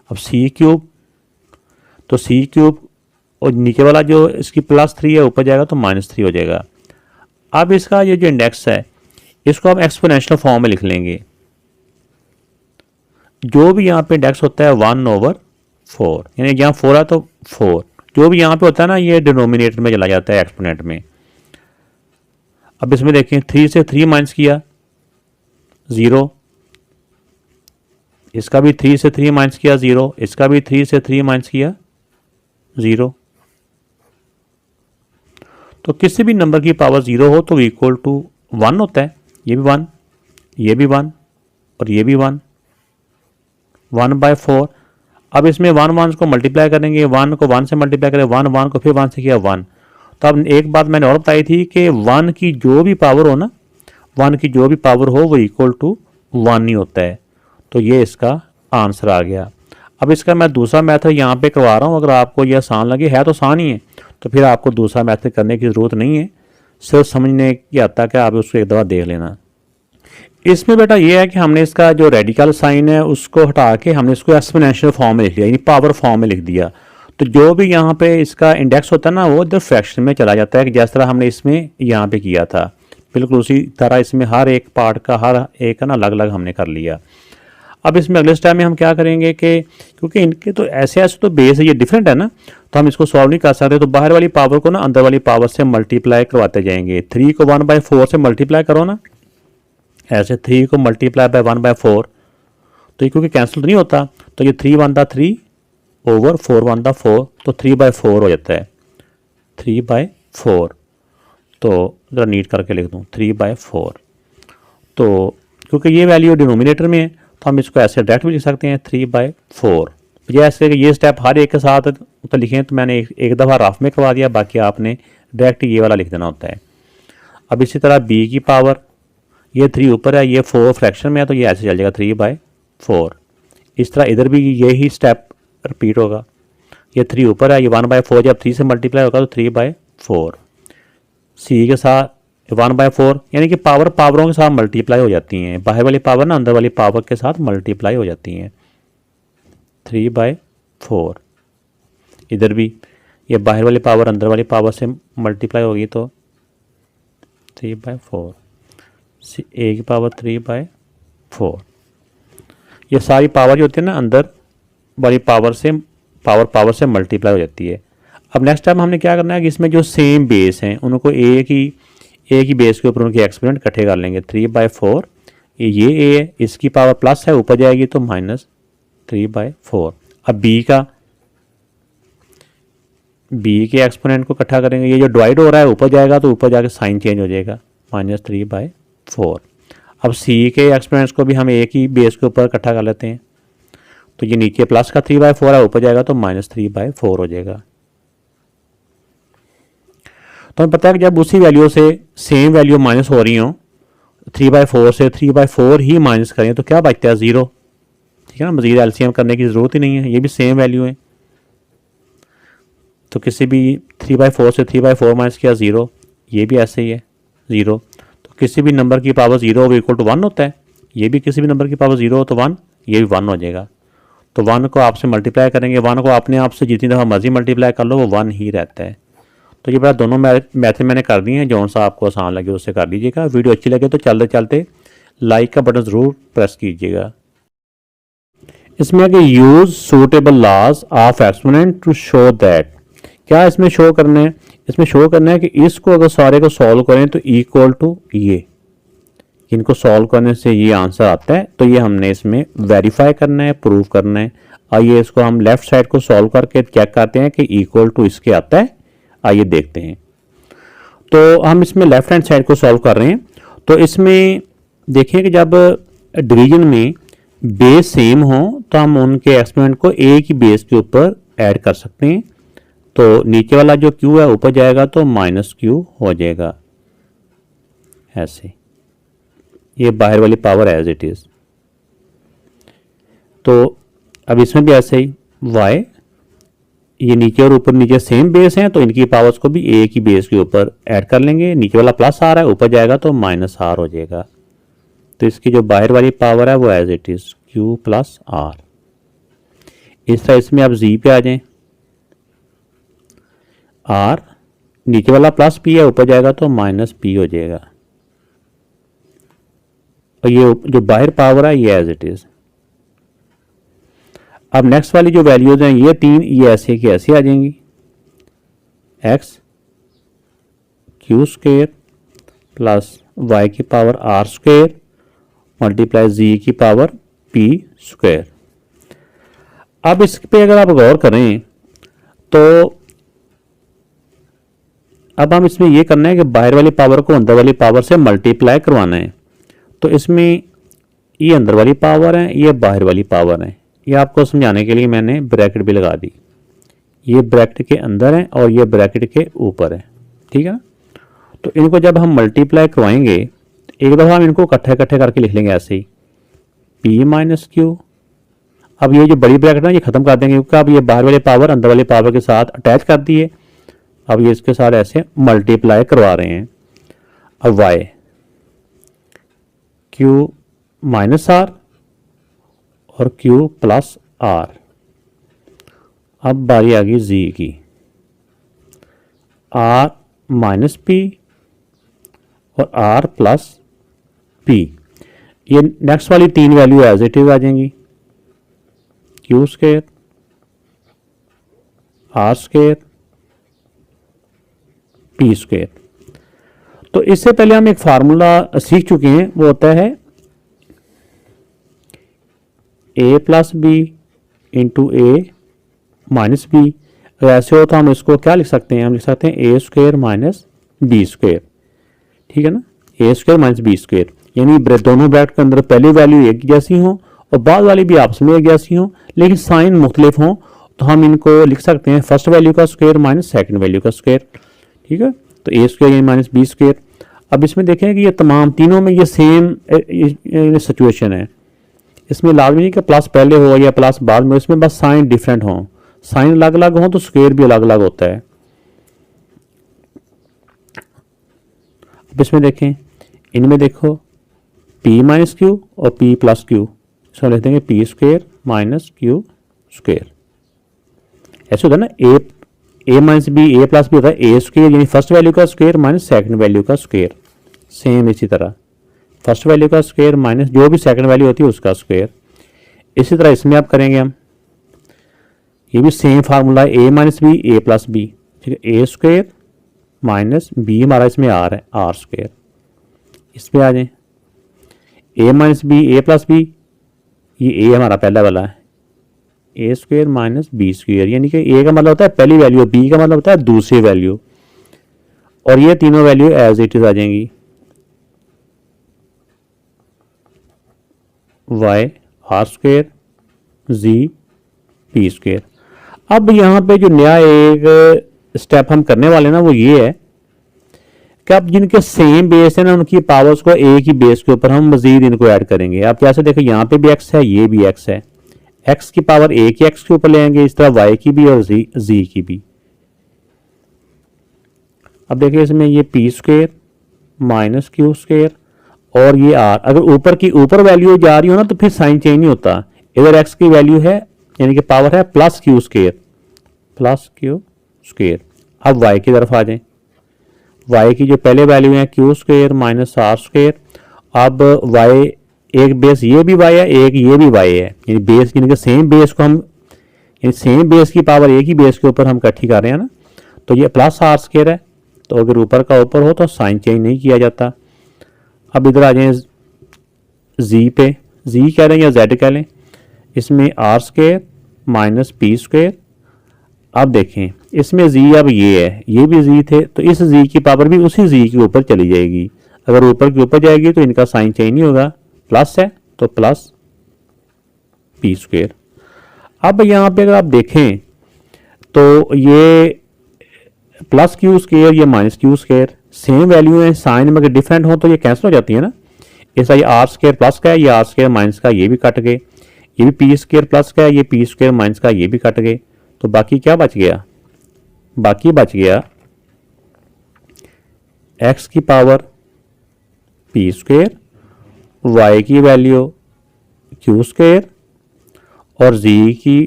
अब c क्यूब, तो c क्यूब और नीचे वाला जो इसकी +3 है ऊपर जाएगा तो -3 हो जाएगा। अब इसका ये जो इंडेक्स है इसको हम एक्सपोनेंशियल फॉर्म में लिख लेंगे। जो भी यहाँ पे इंडेक्स होता है 1/4, यानी यहाँ 4 है तो 4, जो भी यहाँ पे होता है ना ये डिनोमिनेटर में चला जाता है एक्सपोनेंट में। अब इसमें देखें 3 से 3 माइनस किया 0, इसका भी 3 से 3 माइनस किया 0, इसका भी 3 से 3 माइनस किया 0। तो किसी भी नंबर की पावर 0 हो तो इक्वल टू 1 होता है। ये भी 1, ये भी 1 और ये भी 1, 1/4। अब इसमें 1 को मल्टीप्लाई करेंगे, 1 को 1 से मल्टीप्लाई करें, 1 को फिर 1 से किया 1। तो अब एक बात मैंने और बताई थी कि 1 की जो भी पावर हो ना, 1 की जो भी पावर हो वो इक्वल टू 1 ही होता है। तो ये इसका आंसर आ गया। अब इसका मैं दूसरा मेथड यहाँ पे करवा रहा हूँ, अगर आपको यह आसान लगे, है तो आसान ही है, तो फिर आपको दूसरा मेथड करने की ज़रूरत नहीं है, सिर्फ समझने की आता कि आप उसको एक दफ़ा देख लेना। इसमें बेटा ये है कि हमने इसका जो रेडिकल साइन है उसको हटा के हमने इसको एक्सपोनेंशियल फॉर्म में लिख दिया, यानी पावर फॉर्म में लिख दिया। तो जो भी यहाँ पे इसका इंडेक्स होता है ना वो इधर फ्रैक्शन में चला जाता है, कि जिस तरह हमने इसमें यहाँ पे किया था, बिल्कुल उसी तरह इसमें हर एक पार्ट का हर एक ना अलग अलग हमने कर लिया। अब इसमें अगले स्टेप में हम क्या करेंगे कि क्योंकि इनके तो ऐसे तो बेस है ये डिफरेंट है ना, तो हम इसको सॉल्व नहीं कर सकते, तो बाहर वाली पावर को ना अंदर वाली पावर से मल्टीप्लाई करवाते जाएंगे। 3 को 1/4 से मल्टीप्लाई करो ना, ऐसे 3 को मल्टीप्लाई बाय 1/4, तो ये क्योंकि कैंसिल नहीं होता, तो ये 3 1 3 ओवर 4 1 4, तो 3/4 हो जाता है, 3/4। तो ज़रा नीट करके लिख दूँ 3/4। तो क्योंकि ये वैल्यू डिनोमिनेटर में है तो हम इसको ऐसे डायरेक्ट भी लिख सकते हैं 3/4। ये ऐसे ये स्टेप हर एक के साथ तो लिखें, तो मैंने एक दफ़ा रफ में करवा दिया, बाकी आपने डायरेक्ट ये वाला लिख देना होता है। अब इसी तरह b की पावर, ये 3 ऊपर है, ये 4 फ्रैक्शन में है, तो ये ऐसे चल जाएगा 3/4। इस तरह इधर भी यही स्टेप रिपीट होगा, ये 3 ऊपर है, ये 1/4 जब 3 से मल्टीप्लाई होगा तो 3/4। c के साथ 1/4, यानी कि पावरों के साथ मल्टीप्लाई हो जाती हैं, बाहर वाली पावर ना अंदर वाली पावर के साथ मल्टीप्लाई हो जाती हैं, 3/4। इधर भी ये बाहर वाली पावर अंदर वाली पावर से मल्टीप्लाई होगी तो 3/4, a की पावर 3/4। ये सारी पावर जो होती है ना अंदर वाली पावर से मल्टीप्लाई हो जाती है। अब नेक्स्ट टाइम हमने क्या करना है कि इसमें जो सेम बेस हैं उनको एक ही बेस के ऊपर उनके एक्सपोनेंट इकट्ठे कर लेंगे। 3/4 ये a है, इसकी पावर प्लस है, ऊपर जाएगी तो -3/4। अब b का बी के एक्सपोनेंट को इकट्ठा करेंगे, ये जो डिवाइड हो रहा है ऊपर जाएगा तो ऊपर जाके साइन चेंज हो जाएगा, -3/4। अब सी के एक्सपोनेंट्स को भी हम एक ही बेस के ऊपर इकट्ठा कर लेते हैं, तो ये नीचे प्लस का 3/4 है, ऊपर जाएगा तो -3/4 हो जाएगा। तो हमें पता है कि जब उसी वैल्यू से सेम वैल्यू माइनस हो रही हो, 3/4 से 3/4 ही माइनस करें तो क्या बचता है, 0। ठीक है ना, मजीद एलसीएम करने की ज़रूरत ही नहीं है, ये भी सेम वैल्यू है। तो किसी भी 3/4 से 3/4 माइनस किया 0, ये भी ऐसे ही है 0। तो किसी भी नंबर की पावर 0 वो इक्वल टू 1 होता है, ये भी किसी भी नंबर की पावर 0 हो तो 1, ये भी 1 हो जाएगा। तो 1 को आपसे मल्टीप्लाई करेंगे, 1 को अपने आप से जितनी दफ़ा मर्जी मल्टीप्लाई कर लो वो 1 ही रहता है। तो ये बड़ा दोनों मैथड मैंने कर दिए हैं, जौन सा आपको आसान लगे उससे कर लीजिएगा। वीडियो अच्छी लगे तो चलते चलते लाइक का बटन ज़रूर प्रेस कीजिएगा। इसमें कि use suitable laws of exponent to show that, क्या इसमें शो करना है, इसमें शो करना है कि इसको अगर सारे को सॉल्व करें तो इक्वल टू ये, इनको सॉल्व करने से ये आंसर आता है, तो ये हमने इसमें वेरीफाई करना है, प्रूव करना है। आइए इसको हम लेफ्ट साइड को सॉल्व करके चेक करते हैं कि इक्वल टू इसके आता है। आइए देखते हैं। तो हम इसमें लेफ्ट हैंड साइड को सॉल्व कर रहे हैं। तो इसमें देखिए कि जब डिवीजन में बेस सेम हो तो हम उनके एक्सपोनेंट को एक ही बेस के ऊपर ऐड कर सकते हैं। तो नीचे वाला जो क्यू है ऊपर जाएगा तो -q हो जाएगा ऐसे, ये बाहर वाली पावर एज इट इज। तो अब इसमें भी ऐसे ही y, ये नीचे और ऊपर नीचे सेम बेस हैं तो इनकी पावर्स को भी एक ही बेस के ऊपर ऐड कर लेंगे। नीचे वाला प्लस आ रहा है, ऊपर जाएगा तो -r हो जाएगा। तो इसकी जो बाहर वाली पावर है वो as it is q + r। इस तरह इसमें आप z पे आ जाएं, r नीचे वाला प्लस p है, ऊपर जाएगा तो -p हो जाएगा। और ये जो बाहर पावर है ये एज इट इज। अब नेक्स्ट वाली जो वैल्यूज हैं ये तीन, ये ऐसे की ऐसे आ जाएंगी, x q² प्लस y की पावर r² मल्टीप्लाई z की पावर p²। अब इस पे अगर आप गौर करें तो अब हम इसमें ये करना है कि बाहर वाली पावर को अंदर वाली पावर से मल्टीप्लाई करवाना है। तो इसमें ये अंदर वाली पावर है, ये बाहर वाली पावर है। ये आपको समझाने के लिए मैंने ब्रैकेट भी लगा दी, ये ब्रैकेट के अंदर है और ये ब्रैकेट के ऊपर है। ठीक है, तो इनको जब हम मल्टीप्लाई करवाएंगे एक दफ़ा हम इनको इकट्ठे करके लिख लेंगे ऐसे ही, p - q। अब ये जो बड़ी ब्रैकेट है ये ख़त्म कर देंगे क्योंकि अब ये बाहर वाली पावर अंदर वाली पावर के साथ अटैच कर दी है। अब ये इसके साथ ऐसे मल्टीप्लाई करवा रहे हैं। अब y q - r और q + r। अब बारी आ गई z की, r - p और r + p। ये नेक्स्ट वाली तीन वैल्यू एज इट इज आ जाएंगी, q², r², p²। तो इससे पहले हम एक फार्मूला सीख चुके हैं, वो होता है a + b × a - b। अगर ऐसे हो तो हम इसको क्या लिख सकते हैं, हम लिख सकते हैं a² - b²। ठीक है ना, a² - b², यानी दोनों ब्रैकेट के अंदर पहली वैल्यू एक जैसी हो और बाद वाली भी आपस में एक जैसी हो लेकिन साइन मुख्तलिफ हो, तो हम इनको लिख सकते हैं फर्स्ट वैल्यू का स्क्वायर माइनस सेकंड वैल्यू का स्क्वायर। ठीक है, तो a² यानी -b²। अब इसमें देखें कि ये तमाम तीनों में ये सेम सिचुएशन है, इसमें लाजमी नहीं कि प्लस पहले हो या प्लस बाद में, इसमें बस साइन डिफरेंट हो, साइन अलग अलग हो तो स्क्वायर भी अलग अलग होता है। अब इसमें देखें, इनमें देखो p - q और p + q, इसको लिख देंगे p² - q²। ऐसे होता है ना, a - b, a + b होता है a² यानी फर्स्ट वैल्यू का स्क्वायर माइनस सेकंड वैल्यू का स्क्वायर। सेम इसी तरह फर्स्ट वैल्यू का स्क्वायर माइनस जो भी सेकंड वैल्यू होती है उसका स्क्वायर। इसी तरह इसमें आप करेंगे हम, ये भी सेम फार्मूला है, a - b a + b। ठीक है, a² - b हमारा इसमें r है, r²। इस पे आ जाए, a - b a + b, ये a हमारा पहला वाला है, ए स्क्वायर माइनस बी स्क्वायर, यानी कि ए का मतलब होता है पहली वैल्यू, बी का मतलब होता है दूसरी वैल्यू, और ये तीनों वैल्यू एज इट इज आ जाएंगी। Y R square G P square. अब यहाँ पे जो नया एक स्टेप हम करने वाले ना वो ये है कि अब जिनके सेम बेस है ना उनकी पावर्स को एक ही बेस के ऊपर हम मजीद इनको ऐड करेंगे। आप कैसे देखो, यहाँ पे भी एक्स है, ये भी एक्स है, एक्स की पावर एक ही एक्स के ऊपर लेंगे, इस तरह वाई की भी और जी की भी। अब देखिए इसमें ये P square minus Q square और ये आर, अगर ऊपर की ऊपर वैल्यू जा रही हो ना तो फिर साइन चेंज नहीं होता। इधर एक्स की वैल्यू है यानी कि पावर है plus Q square, plus Q square. अब वाई की तरफ आ जाए, वाई की जो पहले वैल्यू है Q square minus R square. अब वाई एक बेस ये भी वाई है, एक ये भी वाई है, यानी बेस यानी कि सेम बेस को हम, यानी सेम बेस की पावर एक ही बेस के ऊपर हम इकट्ठी कर रहे हैं ना, तो ये प्लस आर स्क्वायर है। तो अगर ऊपर का ऊपर हो तो साइन चेंज नहीं किया जाता। अब इधर आ जाए जी पे, जी कह लें या जेड कह लें, इसमें R square minus P square. अब देखें इसमें जी अब ये है, ये भी जी थे, तो इस जी की पावर भी उसी जी के ऊपर चली जाएगी। अगर ऊपर के ऊपर जाएगी तो इनका साइन चेंज नहीं होगा, प्लस है तो प्लस पी स्क्वायर। अब यहाँ पे अगर आप देखें तो ये प्लस क्यू स्क्वायर, ये minus Q square, same value है, साइन में अगर डिफरेंट हो तो ये कैंसिल हो जाती है ना। ऐसा ये आर स्क्वायर प्लस का है, ये आर स्क्वायर माइनस का, ये भी कट गए। ये भी पी स्क्वायर प्लस का है, ये पी स्क्वायर माइनस का, ये भी कट गए। तो बाकी क्या बच गया, बाकी बच गया एक्स की पावर पी स्क्वायर, वाई की वैल्यू क्यू स्क्वायर और जी की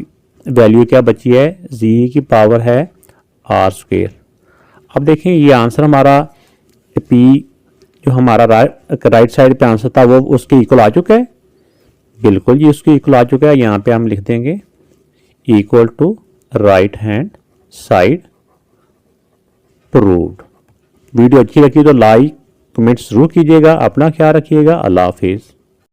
वैल्यू क्या बची है, जी की पावर है आर स्क्वायर। अब देखें ये आंसर हमारा पी जो हमारा राइट साइड पे आंसर था वो उसके इक्वल आ चुका है, बिल्कुल ये उसके इक्वल आ चुका है। यहाँ पे हम लिख देंगे equal to right hand side proved. Video अच्छी लगी तो लाइक कमेंट जरूर कीजिएगा, अपना ख्याल रखिएगा, अल्लाह हाफिज़।